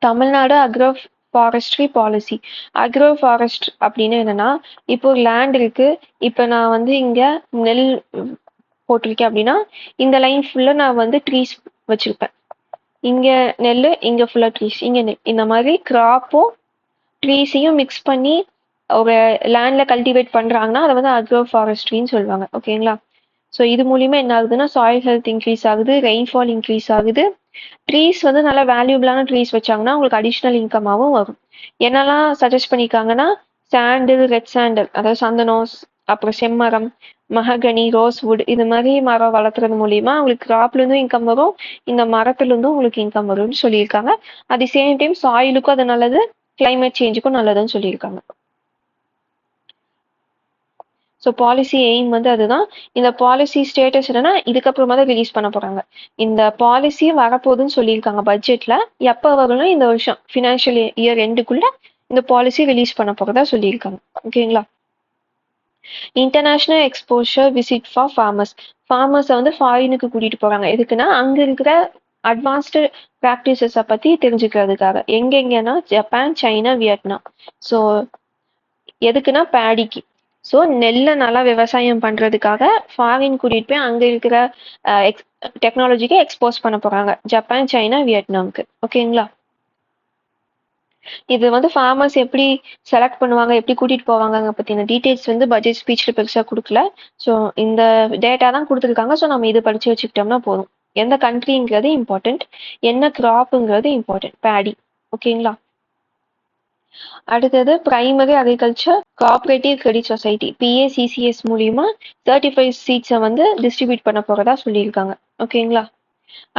Tamil Nadu agro forestry policy. Agro forest அப்படின்னு என்னன்னா இப்போ லேண்ட் இருக்கு, இப்ப நான் வந்து இங்க நெல் போட்டிருக்கேன் அப்படின்னா இந்த லைன் ஃபுல்லா நான் வந்து ட்ரீஸ் வச்சிருப்பேன். இங்க நெல், இங்க ஃபுல்லா ட்ரீஸ், இங்க நெல். இந்த மாதிரி கிராப்பும் ட்ரீஸையும் மிக்ஸ் பண்ணி ஒரு லேண்ட்ல கல்டிவேட் பண்றாங்கன்னா அதை வந்து அக்ரோ ஃபாரஸ்ட்ரின்னு சொல்லுவாங்க. ஓகேங்களா? ஸோ இது மூலியமா என்ன ஆகுதுன்னா சாயில் ஹெல்த் இன்க்ரீஸ் ஆகுது, ரெயின்ஃபால் இன்க்ரீஸ் ஆகுது. ட்ரீஸ் வந்து நல்லா வேல்யூபிளான ட்ரீஸ் வச்சாங்கன்னா உங்களுக்கு அடிஷ்னல் இன்கமாவும் வரும். என்னெல்லாம் சஜஸ்ட் பண்ணியிருக்காங்கன்னா சாண்டில், ரெட் சாண்டில், அதாவது சந்தனோஸ், அப்புறம் செம்மரம், மஹகனி, ரோஸ்வுட், இது மாதிரி மரம் வளர்த்துறது மூலியமா உங்களுக்கு கிராப்ல இருந்தும் இன்கம் வரும், இந்த மரத்துல இருந்தும் உங்களுக்கு இன்கம் வரும்னு சொல்லியிருக்காங்க. அட் தி சேம் டைம் சாயிலுக்கும் அது நல்லது, கிளைமேட் சேஞ்சுக்கும் நல்லதுன்னு சொல்லியிருக்காங்க. ஸோ பாலிசி எய்ம் வந்து அதுதான். இந்த பாலிசி ஸ்டேட்டஸ் என்னன்னா இதுக்கப்புறமா தான் ரிலீஸ் பண்ண போறாங்க. இந்த பாலிசி வரப்போகுதுன்னு சொல்லியிருக்காங்க பட்ஜெட்ல. எப்போ வரும்னா இந்த வருஷம் ஃபினான்ஷியல் இயர் எண்டுக்குள்ள இந்த பாலிசி ரிலீஸ் பண்ண போறதா சொல்லியிருக்காங்க. ஓகேங்களா? இன்டர்நேஷனல் எக்ஸ்போஷர் விசிட் ஃபார் ஃபார்மர்ஸை வந்து ஃபாரினுக்கு கூட்டிட்டு போறாங்க. எதுக்குன்னா அங்க இருக்கிற அட்வான்ஸ்டு ப்ராக்டிசஸை பத்தி தெரிஞ்சுக்கிறதுக்காக. எங்கெங்கன்னா ஜப்பான், சைனா, வியட்நாம். ஸோ எதுக்குன்னா பேடிக்கு. ஸோ நெல்லை நல்லா விவசாயம் பண்றதுக்காக ஃபாரின் கூட்டிட்டு போய் அங்க இருக்கிற டெக்னாலஜிக்கு எக்ஸ்போஸ் பண்ண போறாங்க. ஜப்பான், சைனா, வியட்நாமுக்கு. ஓகேங்களா? இது வந்து ஃபார்மர்ஸ் எப்படி செலக்ட் பண்ணுவாங்க, எப்படி கூட்டிட்டு போவாங்க பத்தின டீடைல்ஸ் வந்து பட்ஜெட் ஸ்பீச்ல பெருசா கொடுக்கல. ஸோ இந்த டேட்டா தான் கொடுத்துருக்காங்க. ஸோ நம்ம இதை படிச்சு வச்சுக்கிட்டோம்னா போதும். எந்த கண்ட்ரிங்கிறது இம்பார்ட்டன்ட், என்ன கிராப்புங்கிறது இம்பார்ட்டன்ட், பேடி. ஓகேங்களா? அடுத்தது primary agriculture cooperative credit society PACCS மூலியமா 35 சீட்ஸை வந்து டிஸ்ட்ரிபியூட் பண்ண போறதா சொல்லியிருக்காங்க. ஓகேங்களா?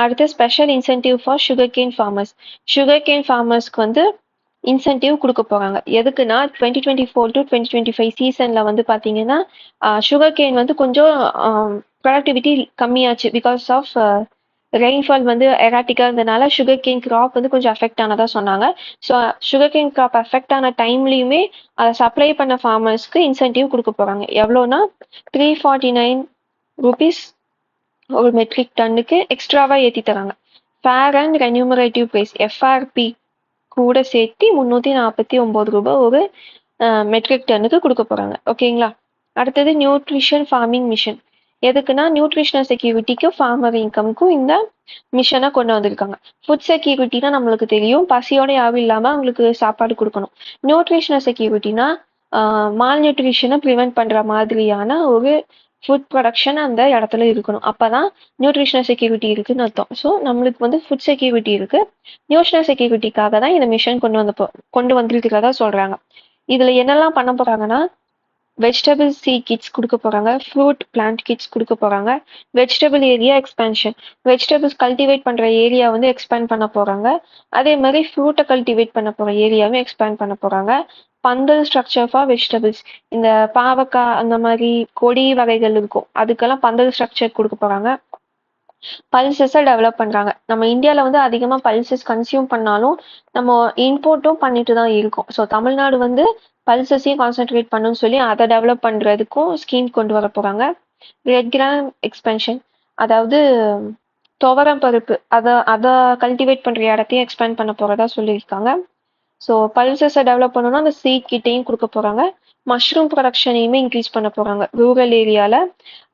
அடுத்து special incentive for sugar cane ஃபார்மர்ஸ்க்கு வந்து இன்சென்டிவ் கொடுக்க போறாங்க. எதுக்குன்னா 2024 to 2025 சீசன்ல வந்து பாத்தீங்கன்னா சுகர் கேன் வந்து கொஞ்சம் ப்ரொடக்டிவிட்டி கம்மியாச்சு. பிகாஸ் ஆஃப் ரெயின்ஃபால் வந்து எராட்டிக்கா இருந்தனால சுகர் கேன் கிராப் வந்து கொஞ்சம் அஃபெக்ட் ஆனதா சொன்னாங்க. So sugar cane crop affect ஆன டைம்லயுமே அதை சப்ளை பண்ண ஃபார்மர்ஸ்க்கு இன்சென்டிவ் கொடுக்க போறாங்க. எவ்வளோனா 349 ரூபீஸ் ஒரு மெட்ரிக் டன்னுக்கு எக்ஸ்ட்ராவா ஏற்றி தராங்க. ஃபேர் அண்ட் ரென்யூமரேட்டிவ் பிரைஸ் FRP கூட சேர்த்து 349 ரூபாய் ஒரு மெட்ரிக் டன்னுக்கு கொடுக்க போறாங்க. ஓகேங்களா? அடுத்தது நியூட்ரிஷன் ஃபார்மிங் மிஷன். எதுக்குன்னா நியூட்ரிஷனல் செக்யூரிட்டிக்கும் ஃபார்மர் இன்கம்க்கும் இந்த மிஷனை கொண்டு வந்திருக்காங்க. ஃபுட் செக்யூரிட்டினா நம்மளுக்கு தெரியும், பசியோட யாரும் இல்லாம அவங்களுக்கு சாப்பாடு கொடுக்கணும். நியூட்ரிஷனல் செக்யூரிட்டினா மால் நியூட்ரிஷனை ப்ரிவென்ட் பண்ற மாதிரியான ஒரு ஃபுட் ப்ரொடக்ஷன் அந்த இடத்துல இருக்கணும். அப்பதான் நியூட்ரிஷனல் செக்யூரிட்டி இருக்குன்னு அர்த்தம். ஸோ நம்மளுக்கு வந்து ஃபுட் செக்யூரிட்டி இருக்கு. நியூட்ரிஷனல் செக்யூரிட்டிக்காக தான் இந்த மிஷன் கொண்டு வந்திருக்கிறதா சொல்றாங்க. இதுல என்னெல்லாம் பண்ண போறாங்கன்னா வெஜிடபிள் சீட் கிட்ஸ் கொடுக்க போறாங்க, ஃப்ரூட் பிளான்ட் கிட்ஸ் கொடுக்க போறாங்க, vegetable area expansion, vegetables cultivate பண்ற ஏரியா வந்து எக்ஸ்பேண்ட் பண்ண போறாங்க. அதே மாதிரி ஃப்ரூட்டை கல்டிவேட் பண்ண போற ஏரியாவும் எக்ஸ்பேண்ட் பண்ண போறாங்க. பந்தல் ஸ்ட்ரக்சர் ஃபார் வெஜிடபிள்ஸ், இந்த பாவக்காய் அந்த மாதிரி கொடி வகைகள் இருக்கும், அதுக்கெல்லாம் பந்தல் ஸ்ட்ரக்சர் கொடுக்க போறாங்க. பல்சஸை டெவலப் பண்றாங்க. நம்ம இந்தியாவில் வந்து அதிகமாக பல்சஸ் கன்சியூம் பண்ணாலும் நம்ம இம்போர்ட்டும் பண்ணிட்டு தான் இருக்கோம். ஸோ தமிழ்நாடு வந்து பல்சஸையும் கான்சென்ட்ரேட் பண்ணுன்னு சொல்லி அதை டெவலப் பண்றதுக்கும் ஸ்கீம் கொண்டு வர போறாங்க. ரெட் கிராம் எக்ஸ்பென்ஷன், அதாவது துவரம் பருப்பு அதை கல்டிவேட் பண்ற இடத்தையும் எக்ஸ்பேண்ட் பண்ண போறதா சொல்லியிருக்காங்க. ஸோ பல்சஸை டெவலப் பண்ணணும்னா அந்த சீட் கிட்டையும் கொடுக்க போறாங்க. மஷ்ரூம் ப்ரொடக்ஷனையுமே இன்க்ரீஸ் பண்ண போறாங்க ரூரல் ஏரியால.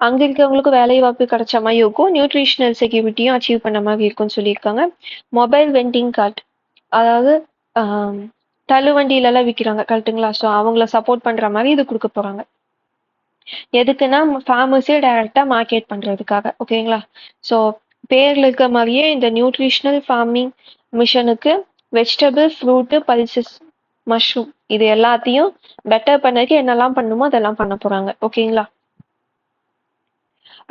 அங்க இருக்கிறவங்களுக்கு வேலை வாய்ப்பு கிடைச்ச மாதிரி இருக்கும், நியூட்ரிஷனல் செக்யூரிட்டியும் அச்சீவ் பண்ண மாதிரி இருக்கும்னு சொல்லியிருக்காங்க. மொபைல் வெண்டிங் கார்ட், அதாவது தள்ளுவண்டியில எல்லாம் விற்கிறாங்க கரெக்டுங்களா? ஸோ அவங்கள சப்போர்ட் பண்ற மாதிரி இது கொடுக்க போறாங்க. எதுக்குன்னா ஃபார்மர்ஸே டைரக்டா மார்க்கெட் பண்றதுக்காக. ஓகேங்களா? ஸோ பேர்ல இருக்க மாதிரியே இந்த நியூட்ரிஷனல் ஃபார்மிங் மிஷனுக்கு வெஜிடபிள், ஃப்ரூட்டு, பல்சஸ், மஷ்ரூம் இது எல்லாத்தையும் பெட்டர் பண்ணதுக்கு என்னெல்லாம் பண்ணுமோ அதெல்லாம் பண்ண போறாங்க. ஓகேங்களா?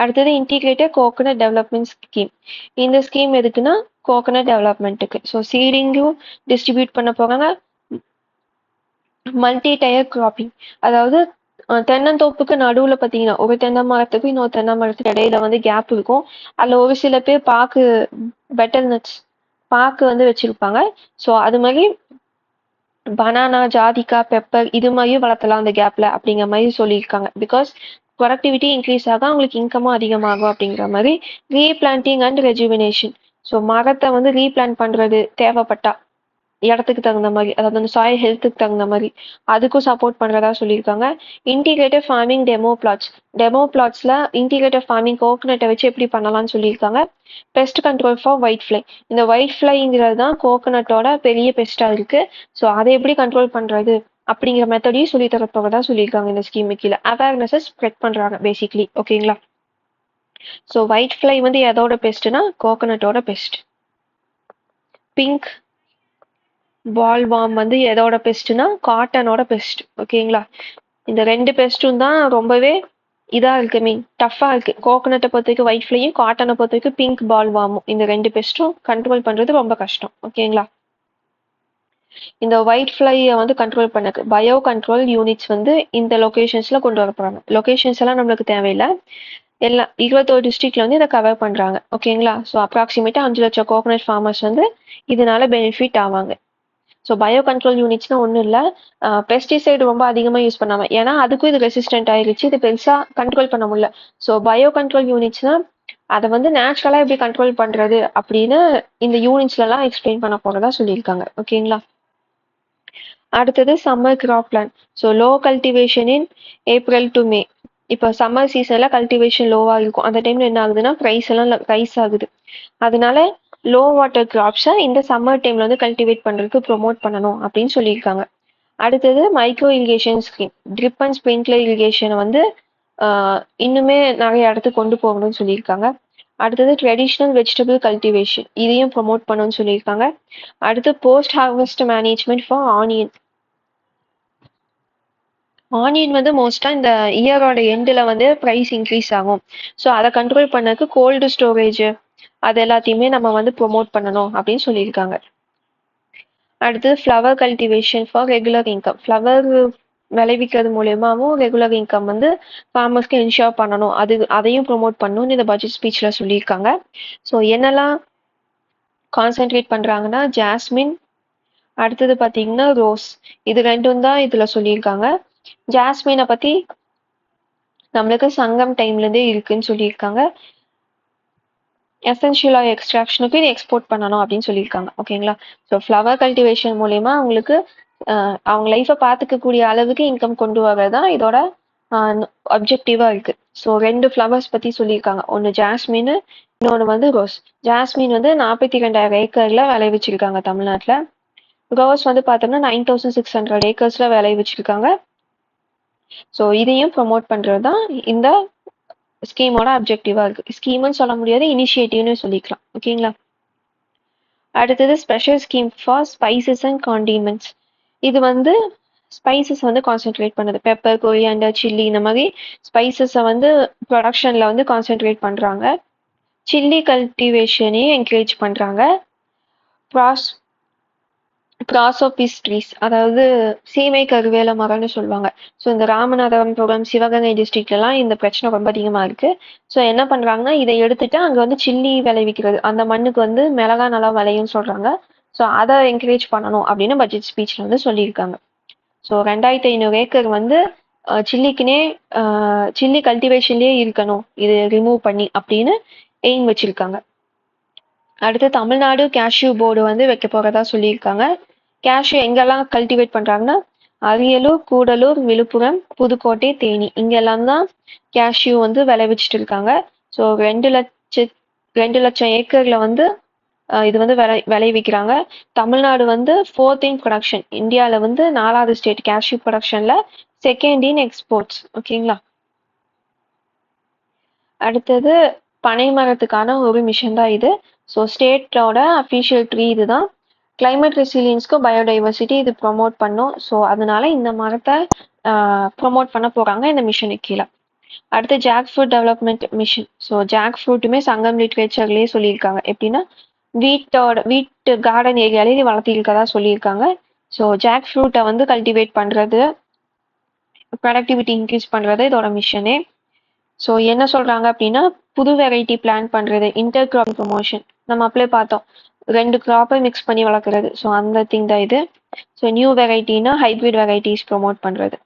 அடுத்தது இன்டிகிரேட்டட் கோகனட் டெவலப்மெண்ட் ஸ்கீம். இந்த ஸ்கீம் எதுக்குன்னா கோகனட் டெவலப்மெண்ட்டுக்கு. ஸோ சீடிங்கும் டிஸ்ட்ரிபியூட் பண்ண போறாங்க. மல்டி டயர் கிராப்பிங், அதாவது தென்னந்தோப்புக்கு நடுவுல பாத்தீங்கன்னா ஒரு தென்னை மரத்துக்கு இன்னொரு தென்னை மரத்துக்கு இடையில வந்து கேப் இருக்கும். அதுல ஒரு சில பேர் பெட்டர் நட்ஸ் பாக்கு வந்து வச்சிருப்பாங்க. ஸோ அது மாதிரி பனானா, ஜாதிக்காய், பெப்பர் இது மாதிரியும் வளர்த்தலாம் அந்த கேப்ல அப்படிங்கிற மாதிரி சொல்லியிருக்காங்க. பிகாஸ் ப்ரொடக்டிவிட்டி இன்க்ரீஸ் ஆக அவங்களுக்கு இன்கமும் அதிகமாகும் அப்படிங்கிற மாதிரி. ரீபிளான்டிங் அண்ட் ரெஜுவினேஷன், ஸோ மரத்தை வந்து ரீபிளான்ட் பண்றது தேவைப்பட்டா இடத்துக்கு தகுந்த மாதிரி, அதாவது அந்த சாயில் ஹெல்த்துக்கு தகுந்த மாதிரி அதுக்கும் சப்போர்ட் பண்றதா சொல்லியிருக்காங்க. இன்டிகிரேட்டட் ஃபார்மிங் டெமோ பிளாட்ஸ்ல இன்டிகிரேட்டட் ஃபார்மிங் கோகனட்டை வச்சு எப்படி பண்ணலாம்னு சொல்லியிருக்காங்க. Pest control for white fly, இந்த ஒயிட் ஃப்ளைங்கிறது தான் கோகனட்டோட பெரிய பெஸ்டா இருக்கு. ஸோ அதை எப்படி கண்ட்ரோல் பண்றது அப்படிங்கிற மெத்தடையும் சொல்லி தரப்போவதா சொல்லியிருக்காங்க. இந்த ஸ்கீம் கீழே அவேர்னஸை ஸ்ப்ரெட் பண்றாங்க பேசிக்லி. ஓகேங்களா? ஸோ ஒயிட் ஃப்ளை வந்து எதோட பெஸ்ட்னா கோகனட்டோட பெஸ்ட். பிங்க் பால் வார்ம் வந்து எதோட பெஸ்ட்னா காட்டனோட பெஸ்ட். ஓகேங்களா? இந்த ரெண்டு பெஸ்ட்டும் தான் ரொம்பவே இதா இருக்கு, மீன் டஃபா இருக்கு. கோகனட்டை பொறுத்த வரைக்கும் ஒயிட் ஃப்ளையும், காட்டனை பொறுத்த வரைக்கும் பிங்க் பால் வார்மும், இந்த ரெண்டு பெஸ்ட்டும் கண்ட்ரோல் பண்றது ரொம்ப கஷ்டம். ஓகேங்களா? இந்த ஒயிட் ஃப்ளையை வந்து கண்ட்ரோல் பண்ணக்கு பயோ கண்ட்ரோல் யூனிட்ஸ் வந்து இந்த லொகேஷன்ஸ்ல கொண்டு வர போறாங்க. லொகேஷன்ஸ் எல்லாம் நம்மளுக்கு தேவையில்லை, எல்லாம் 21 டிஸ்ட்ரிக்ட்ல வந்து இதை கவர் பண்றாங்க. ஓகேங்களா? ஸோ அப்ராக்சிமேட்டா 5 லட்சம் கோகனட் ஃபார்மர்ஸ் வந்து இதனால பெனிஃபிட் ஆவாங்க. ஸோ பயோ கண்ட்ரோல் யூனிட்ஸ்னா ஒன்றும் இல்லை, பெஸ்டிசைடு ரொம்ப அதிகமாக யூஸ் பண்ணாமல், ஏன்னா அதுக்கும் இது ரெசிஸ்டன்ட் ஆயிடுச்சு, இது பெருசாக கண்ட்ரோல் பண்ண முடியல. ஸோ பயோ கண்ட்ரோல் யூனிட்ஸ்னா அதை வந்து நேச்சுரலாக எப்படி கண்ட்ரோல் பண்ணுறது அப்படின்னு இந்த யூனிட்ஸ்லலாம் எக்ஸ்பிளைன் பண்ண போகிறதா சொல்லியிருக்காங்க. ஓகேங்களா. அடுத்தது summer crop plan. So low cultivation in April to May. இப்போ சம்மர் சீசனில் கல்டிவேஷன் லோவாக இருக்கும், அந்த டைமில் என்ன ஆகுதுன்னா ப்ரைஸ் எல்லாம் ரைஸ் ஆகுது. அதனால லோ வாட்டர் கிராப்ஸை இந்த சம்மர் டைமில் வந்து கல்டிவேட் பண்ணுறதுக்கு ப்ரொமோட் பண்ணணும் அப்படின்னு சொல்லியிருக்காங்க. அடுத்தது micro irrigation scheme, drip and sprinkler இரிகேஷனை வந்து இன்னுமே நிறைய இடத்துக்கு கொண்டு போகணும்னு சொல்லியிருக்காங்க. அடுத்தது ட்ரெடிஷ்னல் வெஜிடபிள் கல்டிவேஷன், இதையும் ப்ரொமோட் பண்ணணும்னு சொல்லியிருக்காங்க. அடுத்து post harvest management for onion. Onion வந்து மோஸ்ட்டாக இந்த இயரோட எண்டில் வந்து ப்ரைஸ் இன்க்ரீஸ் ஆகும். ஸோ அதை கண்ட்ரோல் பண்ணக்கு கோல்டு ஸ்டோரேஜ் அது எல்லாத்தையுமே நம்ம வந்து ப்ரொமோட் பண்ணணும் அப்படின்னு சொல்லியிருக்காங்க. அடுத்தது flower cultivation for regular income. Flower விளைவிக்கிறது மூலியமாகவும் ரெகுலர் இன்கம் வந்து ஃபார்மர்ஸ்க்கு என்ஷூர் பண்ணணும், அதையும் ப்ரொமோட் பண்ணணும்னு இந்த பட்ஜெட் ஸ்பீச்சில் சொல்லியிருக்காங்க. ஸோ என்னெல்லாம் கான்சென்ட்ரேட் பண்ணுறாங்கன்னா ஜாஸ்மின், அடுத்தது பார்த்தீங்கன்னா ரோஸ், இது ரெண்டும் தான் இதில் சொல்லியிருக்காங்க. ஜாஸ்மினை பற்றி நம்மளுக்கு சங்கம் டைம்லேருந்தே இருக்குன்னு சொல்லியிருக்காங்க. எசென்ஷியல் ஆயில் எக்ஸ்ட்ராக்ஷனுக்கு இது எக்ஸ்போர்ட் பண்ணணும் அப்படின்னு சொல்லியிருக்காங்க. ஓகேங்களா. ஸோ ஃப்ளவர் கல்டிவேஷன் மூலயமா அவங்களுக்கு அவங்க லைஃப்பை பார்த்துக்கக்கூடிய அளவுக்கு இன்கம் கொண்டு வரது தான் இதோட அப்ஜெக்டிவாக இருக்குது. ஸோ 2 ஃப்ளவர்ஸ் பற்றி சொல்லியிருக்காங்க, ஒன்று ஜாஸ்மின், இன்னொன்று வந்து ரோஸ். ஜாஸ்மின் வந்து 42,000 ஏக்கரில் விளைவிச்சிருக்காங்க தமிழ்நாட்டில். ரோஸ் வந்து பார்த்தோம்னா 9,600 ஏக்கர்ஸில் விளைவிச்சிருக்காங்க. ஸோ இதையும் ப்ரொமோட் பண்ணுறது தான் இந்த ஸ்கீமோட அப்ஜெக்டிவா இருக்கு. ஸ்கீம்னு சொல்ல முடியாது, இனிஷியேட்டிவ்னு சொல்லிக்கலாம். ஓகேங்களா. அடுத்தது special scheme for spices and condiments. இது வந்து ஸ்பைசஸ் வந்து கான்சென்ட்ரேட் பண்ணுது, பெப்பர், கொரியாண்டர், சில்லி, இந்த மாதிரி ஸ்பைசஸை வந்து ப்ரொடக்ஷனில் வந்து கான்சென்ட்ரேட் பண்ணுறாங்க. சில்லி கல்டிவேஷனையும் என்கரேஜ் பண்ணுறாங்க. ப்ராசோபிஸ் ட்ரீஸ், அதாவது சீமை கருவேல மரம்னு சொல்லுவாங்க. ஸோ இந்த ராமநாதபுரம், சிவகங்கை டிஸ்ட்ரிக்ட்லாம் இந்த பிரச்சனை ரொம்ப அதிகமாக இருக்குது. ஸோ என்ன பண்ணுறாங்கன்னா இதை எடுத்துட்டு அங்கே வந்து சில்லி விளைவிக்கிறது, அந்த மண்ணுக்கு வந்து மிளகா நல்லா விளையும்னு சொல்கிறாங்க. ஸோ அதை என்கரேஜ் பண்ணணும் அப்படின்னு பட்ஜெட் ஸ்பீச்சில் வந்து சொல்லியிருக்காங்க. ஸோ 2,500 ஏக்கர் வந்து சில்லிக்குனே சில்லி கல்டிவேஷன்லேயே இருக்கணும், இது ரிமூவ் பண்ணி அப்படின்னு எய்ம் வச்சுருக்காங்க. அடுத்து தமிழ்நாடு கேஷ்யூ போர்டு வந்து வைக்க போகிறதா சொல்லியிருக்காங்க. கேஷ்யூ எங்கெல்லாம் கல்டிவேட் பண்ணுறாங்கன்னா அரியலூர், கூடலூர், விழுப்புரம், புதுக்கோட்டை, தேனி, இங்கெல்லாம் தான் கேஷ்யூ வந்து விளைவிச்சிட்டு இருக்காங்க. ஸோ 2 லட்சம் ஏக்கரில் வந்து இது வந்து விளைவிக்கிறாங்க. தமிழ்நாடு வந்து 4th இன் ப்ரொடக்ஷன், இந்தியாவில் வந்து 4வது ஸ்டேட் கேஷ்யூ ப்ரொடக்ஷனில், 2nd இன் எக்ஸ்போர்ட்ஸ். ஓகேங்களா. அடுத்தது பனை மரத்துக்கான ஒரு மிஷன் தான் இது. ஸோ ஸ்டேட்டோட அஃபிஷியல் ட்ரீ இதுதான். கிளைமேட் ரெசிலியன்ஸ்க்கு பயோடைவர்சிட்டி இது ப்ரொமோட் பண்ணும். ஸோ அதனால இந்த மரத்தை ப்ரொமோட் பண்ண போகிறாங்க இந்த மிஷனுக்கு கீழே. அடுத்து jackfruit development mission. So ஜாக் ஃப்ரூட்டுமே சங்கம் லிட்ரேச்சர்லேயே சொல்லியிருக்காங்க, எப்படின்னா வீட்டு கார்டன் ஏரியாலே வளர்த்திருக்கதா சொல்லியிருக்காங்க. ஸோ ஜாக் ஃப்ரூட்டை வந்து கல்டிவேட் பண்ணுறது, ப்ரொடக்டிவிட்டி இன்க்ரீஸ் பண்ணுறது இதோட மிஷனே. ஸோ என்ன சொல்கிறாங்க அப்படின்னா புது வெரைட்டி பிளான் பண்ணுறது, இன்டர் கிராப் ப்ரொமோஷன், நம்ம அப்படியே பார்த்தோம் 2 கிராப்பை மிக்ஸ் பண்ணி வளர்க்குறது. ஸோ அந்த திங் தான் இது. ஸோ நியூ வெரைட்டினா ஹைப்ரிட் வெரைட்டிஸ் ப்ரொமோட் பண்ணுறது.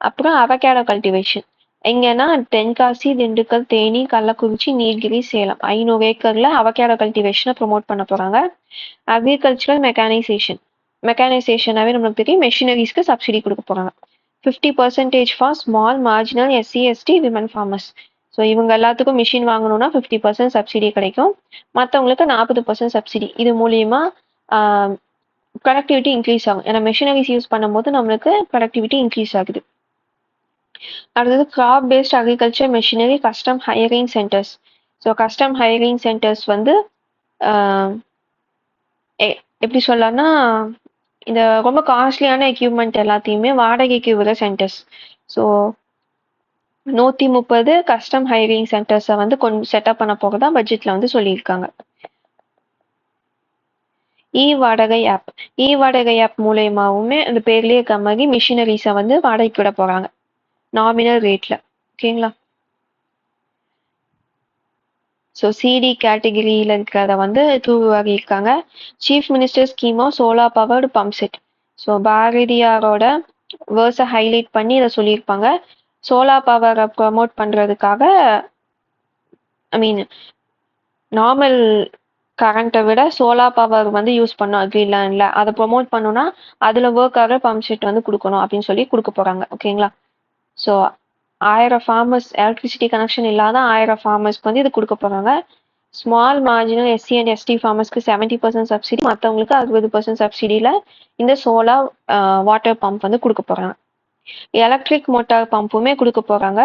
அப்புறம் அவகேடோ கல்டிவேஷன், எங்கன்னா தென்காசி, திண்டுக்கல், தேனி, கள்ளக்குறிச்சி, நீலகிரி, சேலம் 500 ஏக்கரில் அவகேடோ கல்டிவேஷனை ப்ரொமோட் பண்ண போகிறாங்க. அக்ரிகல்ச்சரல் மெக்கானைசேஷனாகவே நம்மளுக்கு தெரியும், மெஷினரிஸ்க்கு சப்சிடி கொடுக்க போகிறாங்க. 50% for small marginal SC ST women farmers. So இவங்க எல்லாத்துக்கும் மிஷின் வாங்கணும்னா 50% சப்சிடி கிடைக்கும், மற்றவங்களுக்கு 40% சப்சிடி. இது மூலியமா ப்ரொடக்டிவிட்டி இன்க்ரீஸ் ஆகும், ஏன்னா மெஷினரிஸ் யூஸ் பண்ணும்போது நம்மளுக்கு ப்ரொடக்டிவிட்டி இன்க்ரீஸ் ஆகுது. அடுத்தது crop based agriculture machinery custom hiring centres. So custom hiring centres வந்து எப்படி சொல்லலாம்னா இந்த ரொம்ப காஸ்ட்லியான எக்யூப்மெண்ட் எல்லாத்தையுமே வாடகைக்கு விடுற சென்டர்ஸ். ஸோ 130 கஸ்டம் ஹையரிங் சென்டர்ஸை வந்து செட்டப் பண்ண போகிறதா பட்ஜெட்டில் வந்து சொல்லியிருக்காங்க. இ வாடகை ஆப் மூலயமாவுமே அந்த பேர்லேயே இருக்க மாதிரி மிஷினரிஸை வந்து வாடகைக்கு விட போகிறாங்க நாமினல் ரேட்டில். ஓகேங்களா. ஸோ சிடி கேட்டகிரியில் இருக்கிறத வந்து தூர்வாகியிருக்காங்க. Chief minister scheme of solar powered pump set. So பாரதியாரோட வேர்ஸை ஹைலைட் பண்ணி இதை சொல்லியிருப்பாங்க. சோலார் பவரை ப்ரமோட் பண்ணுறதுக்காக ஐ மீன் நார்மல் கரண்ட்டை விட சோலார் பவர் வந்து யூஸ் பண்ணோம் கிரீன்லேண்டில், அதை ப்ரொமோட் பண்ணோன்னா அதில் ஒர்க் ஆகிற பம்ப் செட் வந்து கொடுக்கணும் அப்படின்னு சொல்லி கொடுக்க போகிறாங்க. ஓகேங்களா? ஸோ 1000 ஃபார்மர்ஸ் எலக்ட்ரிசிட்டி கனெக்ஷன் இல்லாத 1000 ஃபார்மர்ஸ்க்கு வந்து இது கொடுக்க போகிறாங்க. Small marginal SC and ST ஃபார்மர்ஸ்க்கு 70% சப்சிடி, மற்றவங்களுக்கு 60% சப்சிடியில் இந்த சோலார் வாட்டர் பம்ப் வந்து கொடுக்க போகிறாங்க. எலக்ட்ரிக் மோட்டார் பம்புமே கொடுக்க போகிறாங்க.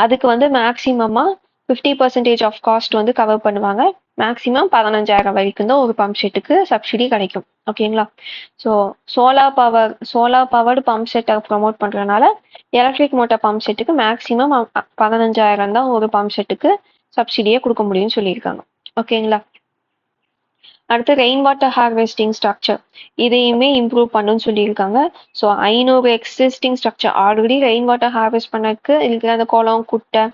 அதுக்கு வந்து மேக்ஸிமமாக 50% ஆஃப் காஸ்ட் வந்து கவர் பண்ணுவாங்க. மேக்ஸிமம் 15,000 வரைக்கும் தான் ஒரு பம்ப் செட்டுக்கு சப்சிடி கிடைக்கும். ஓகேங்களா? ஸோ சோலார் பவர்டு பம்ப் செட்டை ப்ரமோட் பண்ணுறதுனால எலக்ட்ரிக் மோட்டார் பம்ப் செட்டுக்கு மேக்ஸிமம் 15,000 தான் ஒரு பம்ப் செட்டுக்கு சப்சிடியை கொடுக்க முடியும்னு சொல்லியிருக்காங்க. ஓகேங்களா? அடுத்து ரெயின் வாட்டர் ஹார்வெஸ்டிங் ஸ்ட்ரக்சர் இதையுமே இம்ப்ரூவ் பண்ணுன்னு சொல்லியிருக்காங்க. So 500 existing structure already rain water harvest பண்ணக்கு இருக்கிற அந்த குளம் குட்டை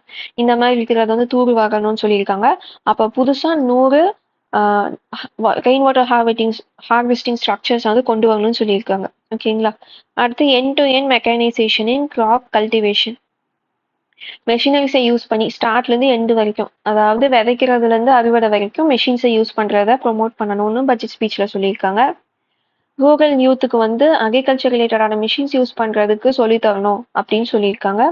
இந்த மாதிரி இருக்கிறத வந்து தூர் வாங்கணும்னு சொல்லியிருக்காங்க. அப்போ புதுசாக 100 ரெயின் வாட்டர் ஹார்வெஸ்டிங் ஸ்ட்ரக்சர்ஸ் வந்து கொண்டு வரணும்னு சொல்லியிருக்காங்க. ஓகேங்களா? அடுத்து end to end mechanisation in crop cultivation. மெஷினரிஸை யூஸ் பண்ணி ஸ்டார்ட்லேருந்து எண்டு வரைக்கும், அதாவது விதைக்கிறதுலேருந்து அறுவடை வரைக்கும் மெஷின்ஸை யூஸ் பண்ணுறத ப்ரொமோட் பண்ணணும்னு பட்ஜெட் ஸ்பீச்சில் சொல்லியிருக்காங்க. ரூரல் யூத்துக்கு வந்து அக்ரிகல்ச்சர் ரிலேட்டடான மிஷின்ஸ் யூஸ் பண்ணுறதுக்கு சொல்லித்தரணும் அப்படின்னு சொல்லியிருக்காங்க.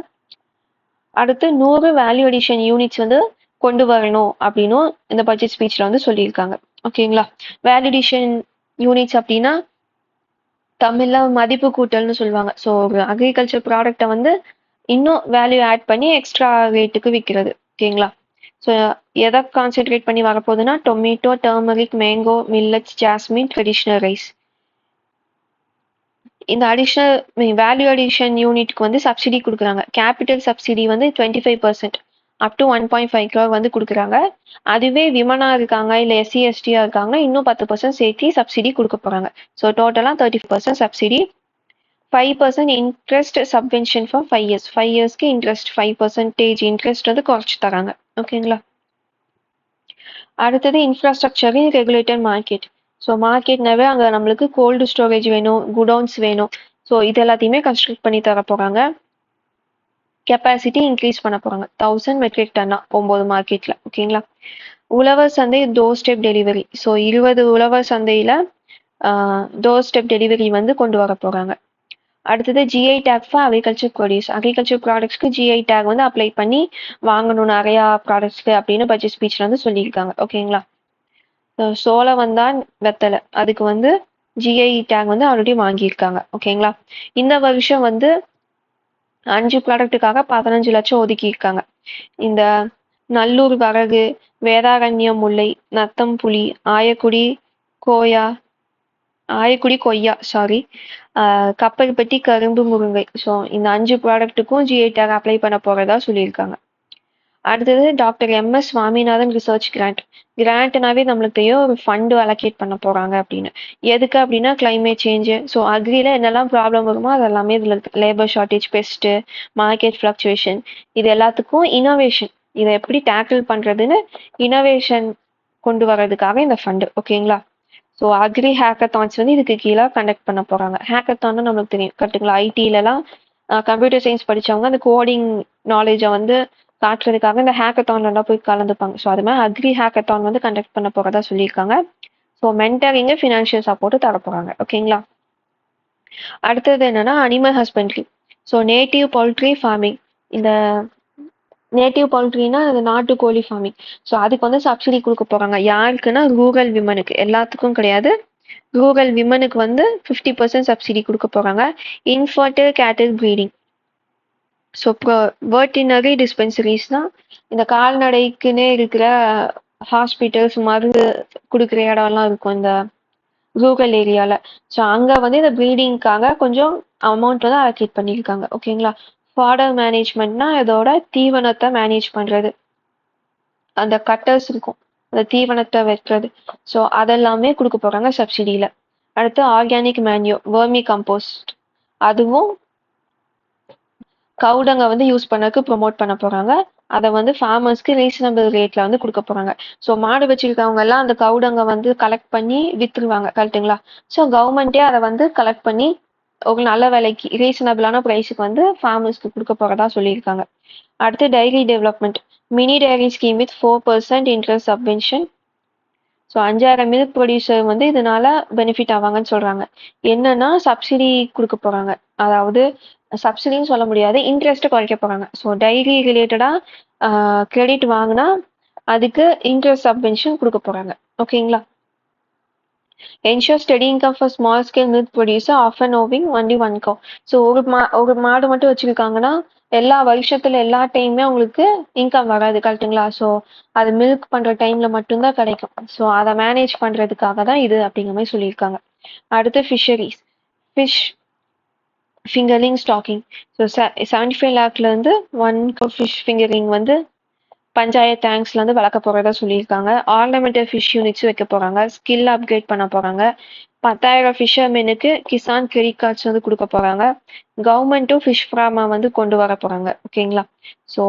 அடுத்து 100 வேல்யூ அடிஷன் யூனிட்ஸ் வந்து கொண்டு வரணும் அப்படின்னும் இந்த பட்ஜெட் ஸ்பீச்சில் வந்து சொல்லியிருக்காங்க. ஓகேங்களா? வேல்யூ அடிஷன் யூனிட்ஸ் அப்படின்னா தமிழில் மதிப்பு கூட்டல்னு சொல்லுவாங்க. ஸோ ஒரு அக்ரிகல்ச்சர் ப்ராடக்டை வந்து இன்னும் வேல்யூ ஆட் பண்ணி எக்ஸ்ட்ரா ரேட்டுக்கு விற்கிறது. ஓகேங்களா? ஸோ எதை கான்சென்ட்ரேட் பண்ணி வரப்போகுதுன்னா tomato, turmeric, mango, millets, jasmine, traditional rice. இந்த அடிஷ்னல் வேல்யூ அடிஷன் யூனிட்க்கு வந்து சப்சிடி கொடுக்குறாங்க. கேபிட்டல் சப்சிடி வந்து 25% அப் டு 1.5 crore வந்து கொடுக்குறாங்க. அதுவே விமனாக இருக்காங்க இல்லை எஸ்சி எஸ்டியாக இருக்காங்க இன்னும் 10% சேர்த்து சப்சிடி கொடுக்க போகிறாங்க. ஸோ டோட்டலாக 30% subsidy. 5% interest subvention for 5 years. 5 yearsக்கு இன்ட்ரெஸ்ட் 5% இன்ட்ரெஸ்ட் வந்து குறைச்சி தராங்க. ஓகேங்களா? அடுத்தது infrastructure in regulated market. So மார்க்கெட்னாவே அங்கே நம்மளுக்கு கோல்டு ஸ்டோரேஜ் வேணும், குடோன்ஸ் வேணும். ஸோ இது எல்லாத்தையுமே கன்ஸ்ட்ரக்ட் பண்ணி தர போகிறாங்க. கெப்பாசிட்டி இன்க்ரீஸ் பண்ண போகிறாங்க 1000 மெட்ரிக் டன்னா 9 மார்க்கெட்டில். ஓகேங்களா? உழவர் சந்தை டோர் ஸ்டெப் டெலிவரி. ஸோ 20 உழவர் சந்தையில் டோர் ஸ்டெப் டெலிவரி வந்து கொண்டு வர போகிறாங்க. அடுத்தது GI tag for agriculture produce. Agriculture ப்ராடக்ட்ஸ்க்கு ஜிஐ டேக் வந்து அப்ளை பண்ணி வாங்கணும் நிறையா ப்ராடக்ட்ஸ்க்கு அப்படின்னு பட்ஜெட் ஸ்பீச்சில் வந்து சொல்லியிருக்காங்க. ஓகேங்களா? சோளம் வந்தான் வெத்தலை அதுக்கு வந்து ஜிஐ டேக் வந்து ஆல்ரெடி வாங்கியிருக்காங்க. ஓகேங்களா? இந்த வருஷம் வந்து 5 ப்ராடக்ட்டுக்காக 15 லட்சம் ஒதுக்கியிருக்காங்க. இந்த நல்லூர் வரகு, வேதாரண்யம் முல்லை, நத்தம் புளி, ஆயக்குடி கொய்யா கப்பல்பட்டி கரும்பு முருங்கை. ஸோ இந்த 5 ப்ராடக்ட்டுக்கும் ஜிஐ டேக் அப்ளை பண்ண போகிறதா சொல்லியிருக்காங்க. அடுத்தது டாக்டர் எம்எஸ் சுவாமிநாதன் ரிசர்ச் கிராண்ட்னாவே நம்மளுக்கு தெரியும் ஒரு ஃபண்டு அலோகேட் பண்ண போகிறாங்க அப்படின்னு. எதுக்கு அப்படின்னா கிளைமேட் சேஞ்சு. ஸோ அக்ரியில் என்னெல்லாம் ப்ராப்ளம் வருமோ அது எல்லாமே இதில் இருக்குது. Labour shortage, best, market fluctuation, இது எல்லாத்துக்கும் இனோவேஷன், இதை எப்படி டேக்கிள் பண்ணுறதுன்னு இனோவேஷன் கொண்டு வர்றதுக்காக இந்த ஃபண்டு. ஓகேங்களா? ஸோ அக்ரி ஹேக்கத்தான்ஸ் வந்து இதுக்கு கீழே கண்டக்ட் பண்ண போகிறாங்க. ஹேக்கத்தான்னு நம்மளுக்கு தெரியும் கரெக்டுங்களா? ஐடியிலலாம் கம்ப்யூட்டர் சயின்ஸ் படித்தவங்க அந்த கோடிங் நாலேஜை வந்து காட்டுறதுக்காக இந்த ஹேக்கத்தான்லாம் போய் கலந்துப்பாங்க. ஸோ அது மாதிரி அக்ரி ஹேக்கத்தான் வந்து கண்டக்ட் பண்ண போகிறதா சொல்லியிருக்காங்க. ஸோ மென்டரிங்கு, ஃபினான்ஷியல் சப்போர்ட்டு தர போகிறாங்க. ஓகேங்களா? அடுத்தது என்னன்னா animal husbandry. So native poultry farming. இந்த நேட்டிவ் பவுல்ட்ரினா அது நாட்டுக்கோழி ஃபார்மிங். ஸோ அதுக்கு வந்து சப்சிடி கொடுக்க போகிறாங்க. யாருக்குன்னா ரூரல் விமனுக்கு, எல்லாத்துக்கும் கிடையாது. ரூரல் விமனுக்கு வந்து 50% சப்சிடி கொடுக்க போகிறாங்க. இன்ஃபர்டைல் கேட்டில் ப்ரீடிங். ஸோ வெர்டினரி டிஸ்பென்சரிஸ்னால் இந்த கால்நடைக்குன்னே இருக்கிற ஹாஸ்பிட்டல்ஸ், மருந்து கொடுக்குற இடம்லாம் இருக்கும் இந்த ரூரல் ஏரியாவில். ஸோ அங்கே வந்து இந்த ப்ரீடிங்க்காக கொஞ்சம் அமௌண்ட் வந்து அலோகேட் பண்ணியிருக்காங்க. ஓகேங்களா? ஃபாடர் மேனேஜ்மெண்ட்னா இதோட தீவனத்தை மேனேஜ் பண்ணுறது, அந்த கட்டர்ஸ் இருக்கும் அந்த தீவனத்தை வெட்டுறது. ஸோ அதெல்லாமே கொடுக்க போகிறாங்க சப்சிடியில். அடுத்து ஆர்கானிக் மேன்யூ, வெர்மி கம்போஸ்ட், அதுவும் கவுடங்க வந்து யூஸ் பண்ணக்கு ப்ரொமோட் பண்ண போகிறாங்க. அதை வந்து ஃபார்மர்ஸ்க்கு ரீசனபிள் ரேட்ல வந்து கொடுக்க போறாங்க. ஸோ மாடு வச்சிருக்கவங்க எல்லாம் அந்த கவுடங்க வந்து கலெக்ட் பண்ணி வித்துருவாங்க, கரெக்ட்டுங்களா? ஸோ கவர்மெண்ட்டே அதை வந்து கலெக்ட் பண்ணி ஒரு நல்ல விலைக்கு ரீசனபிளான ப்ரைஸுக்கு வந்து ஃபார்மர்ஸ்க்கு கொடுக்க போறதா சொல்லியிருக்காங்க. அடுத்து dairy development, mini dairy scheme with 4% interest subvention. So 5000 milk producer வந்து இதனால பெனிஃபிட் ஆவாங்கன்னு சொல்றாங்க. என்னன்னா சப்சிடி கொடுக்க போறாங்க. அதாவது சப்சிடின்னு சொல்ல முடியாது, இன்ட்ரெஸ்ட் குறைக்க போறாங்க. ஸோ டைரி ரிலேட்டடா கிரெடிட் வாங்கினா அதுக்கு இன்ட்ரெஸ்ட் சப்வென்ஷன் கொடுக்க போறாங்க. ஓகேங்களா? ensure steady income for small scale milk producer often owing only one cow. So ஒரு மாடு மட்டும் வச்சிருக்காங்கன்னா எல்லா வருஷத்துல எல்லா டைமுமே அவங்களுக்கு இன்கம் வராது, கரெக்ட்டுங்களா? ஸோ அது மில்க் பண்ற டைம்ல மட்டும்தான் கிடைக்கும். ஸோ அதை மேனேஜ் பண்றதுக்காக தான் இது அப்படிங்கிற மாதிரி சொல்லியிருக்காங்க. அடுத்து fisheries, fish fingerling stocking. So 75 லேக்ல இருந்து 1 crore ஃபிஷ் ஃபிங்கரிங் வந்து பஞ்சாயத்து டேங்க்ஸ்ல இருந்து வளர்க்க போறதா சொல்லியிருக்காங்க. ஆர்னமெண்டல் ஃபிஷ் யூனிட்ஸ் வைக்க போறாங்க. ஸ்கில் அப்கிரேட் பண்ண போறாங்க. 10,000 ஃபிஷர்மெனுக்கு கிசான் கிரெடிட் கார்ட்ஸ் வந்து கொடுக்க போறாங்க. கவர்மெண்ட்டும் ஃபிஷ் ஃபார்மா வந்து கொண்டு வர போறாங்க. ஓகேங்களா? ஸோ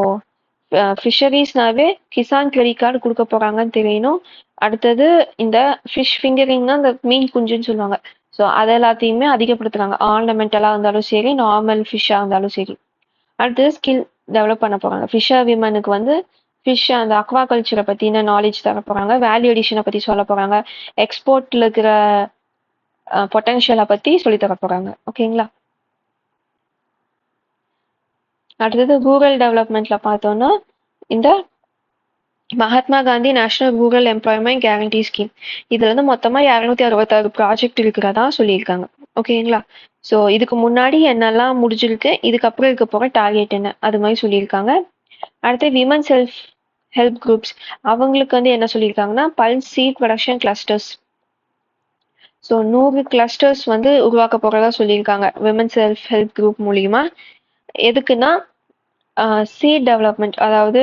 ஃபிஷரிஸ்னாவே கிசான் கிரெடிட் கார்டு கொடுக்க போறாங்கன்னு தெரியணும். அடுத்தது இந்த ஃபிஷ் ஃபிங்கரிங்னா இந்த மீன் குஞ்சுன்னு சொல்லுவாங்க. ஸோ அது எல்லாத்தையுமே அதிகப்படுத்துறாங்க. ஆர்னமெண்டலா இருந்தாலும் சரி, நார்மல் ஃபிஷ்ஷா இருந்தாலும் சரி. அடுத்தது ஸ்கில் டெவலப் பண்ண போறாங்க. ஃபிஷர் விமனுக்கு வந்து ஃபிஷ் அந்த அக்வா கல்ச்சரை பத்தின நாலேஜ் தர போறாங்க. வேல்யூ அடிஷனை பத்தி சொல்ல போறாங்க. எக்ஸ்போர்ட்ல இருக்கிற பொட்டன்ஷியலை பத்தி சொல்லி தர போறாங்க. ஓகேங்களா? அடுத்தது ரூரல் டெவலப்மெண்ட்ல பார்த்தோம்னா இந்த Mahatma Gandhi national rural employment guarantee scheme, இதுல வந்து மொத்தமா 266 ப்ராஜெக்ட் இருக்கிறதா சொல்லியிருக்காங்க. ஓகேங்களா? ஸோ இதுக்கு முன்னாடி என்னெல்லாம் முடிஞ்சிருக்கு, இதுக்கப்புறம் இருக்க போற டார்கெட் என்ன, அது மாதிரி சொல்லியிருக்காங்க. அடுத்து விமன் செல்ஃப் ஹெல்ப் குரூப்ஸ், அவங்களுக்கு வந்து என்ன சொல்லியிருக்காங்கன்னா pulse seed production clusters. So 100 clusters வந்து உருவாக்க போறதா சொல்லியிருக்காங்க விமன் செல்ஃப் ஹெல்ப் குரூப் மூலியமா. எதுக்குன்னா சீட் டெவலப்மெண்ட், அதாவது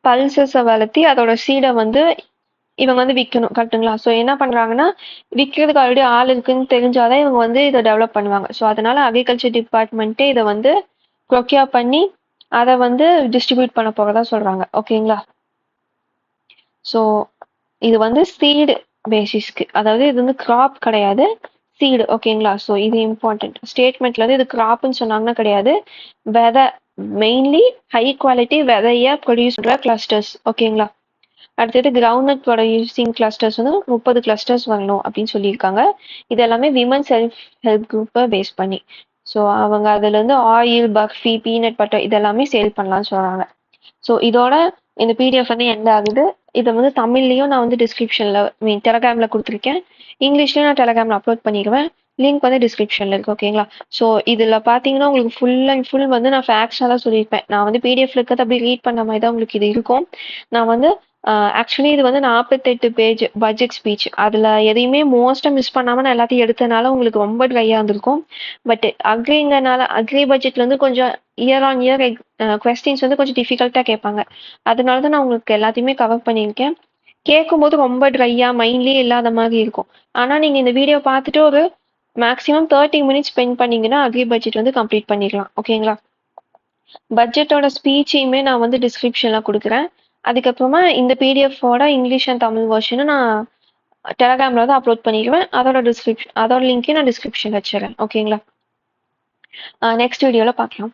பல்சஸை வளர்த்தி அதோட சீடை வந்து இவங்க வந்து விற்கணும், கரெக்ட்டுங்களா? ஸோ என்ன பண்றாங்கன்னா விற்கிறதுக்கு ஆல்ரெடி ஆள் இருக்குன்னு தெரிஞ்சாதான் இவங்க வந்து இதை டெவலப் பண்ணுவாங்க. ஸோ அதனால அக்ரிகல்ச்சர் டிபார்ட்மெண்ட்டே இதை வந்து ப்ரொக்யூர் பண்ணி அதை வந்து டிஸ்ட்ரிபியூட் பண்ண போறதா சொல்றாங்க. ஓகேங்களா? ஸோ இது வந்து சீடு பேசிஸ்க்கு, அதாவது இது வந்து கிராப் கிடையாது, சீடு. ஓகேங்களா? ஸோ இது இம்பார்ட்டன்ட் ஸ்டேட்மெண்ட்ல வந்து இது கிராப்னு சொன்னாங்கன்னா கிடையாது, விதை, மெயின்லி ஹை குவாலிட்டி விதைய ப்ரொடியூஸ் பண்ற கிளஸ்டர்ஸ். ஓகேங்களா? அடுத்தது கிரவுண்ட்நட் ப்ரொடியூசிங் கிளஸ்டர்ஸ் வந்து 30 கிளஸ்டர்ஸ் வரணும் அப்படின்னு சொல்லியிருக்காங்க. இது எல்லாமே விமன் செல்ஃப் ஹெல்ப் குரூப்பை பேஸ் பண்ணி. ஸோ அவங்க அதுல இருந்து ஆயில், பர்ஃபி, பீனட் பட்டர் இதெல்லாமே சேல் பண்ணலாம்னு சொல்றாங்க. ஸோ இதோட இந்த பிடிஎஃப் வந்து எண்ட் ஆகுது. இதை வந்து தமிழ்லையும் நான் வந்து டிஸ்கிரிப்ஷன்ல டெலகிராம்ல கொடுத்துருக்கேன். இங்கிலீஷ்லயும் நான் டெலகிராம்ல அப்லோட் பண்ணிடுவேன். லிங்க் வந்து டிஸ்கிரிப்ஷன்ல இருக்கு. ஓகேங்களா? ஸோ இதுல பாத்தீங்கன்னா உங்களுக்கு ஃபுல் அண்ட் ஃபுல் வந்து நான் ஃபேக்ட்ஸா தான் சொல்லியிருப்பேன். நான் வந்து பிடிஎஃப்ல இருக்கிறது அப்படி ரீட் பண்ண மாதிரி தான் உங்களுக்கு இது இருக்கும். நான் வந்து ஆக்சுவலி இது வந்து 48 பேஜ் பட்ஜெட் ஸ்பீச். அதுல எதையுமே மோஸ்டா மிஸ் பண்ணாம நான் எல்லாத்தையும் எடுத்தனால உங்களுக்கு ரொம்ப ட்ரையா இருந்திருக்கும். பட் அக்ரி பட்ஜெட்ல இருந்து கொஞ்சம் இயர் ஆன் இயர் கொஸ்டின்ஸ் வந்து கொஞ்சம் டிஃபிகல்ட்டா கேட்பாங்க. அதனால தான் நான் உங்களுக்கு எல்லாத்தையுமே கவர் பண்ணியிருக்கேன். கேட்கும்போது ரொம்ப ட்ரையா மைண்ட்லயே இல்லாத மாதிரி இருக்கும். ஆனா நீங்க இந்த வீடியோ பார்த்துட்டு ஒரு மேக்ஸிமம் 30 மினிட்ஸ் ஸ்பெண்ட் பண்ணீங்கன்னா அக்ரி பட்ஜெட் வந்து கம்ப்ளீட் பண்ணிடலாம். ஓகேங்களா? பட்ஜெட்டோட ஸ்பீச்சையுமே நான் வந்து டிஸ்கிரிப்ஷன்ல கொடுக்குறேன். அதுக்கப்புறமா இந்த பிடிஎஃபோட இங்கிலீஷ் அண்ட் தமிழ் வெர்ஷனும் நான் டெலகிராம்ல தான் அப்லோட் பண்ணிடுவேன். அதோட லிங்க்கையும் நான் டிஸ்கிரிப்ஷன் வச்சிடறேன். ஓகேங்களா? நெக்ஸ்ட் வீடியோல பார்க்கலாம்.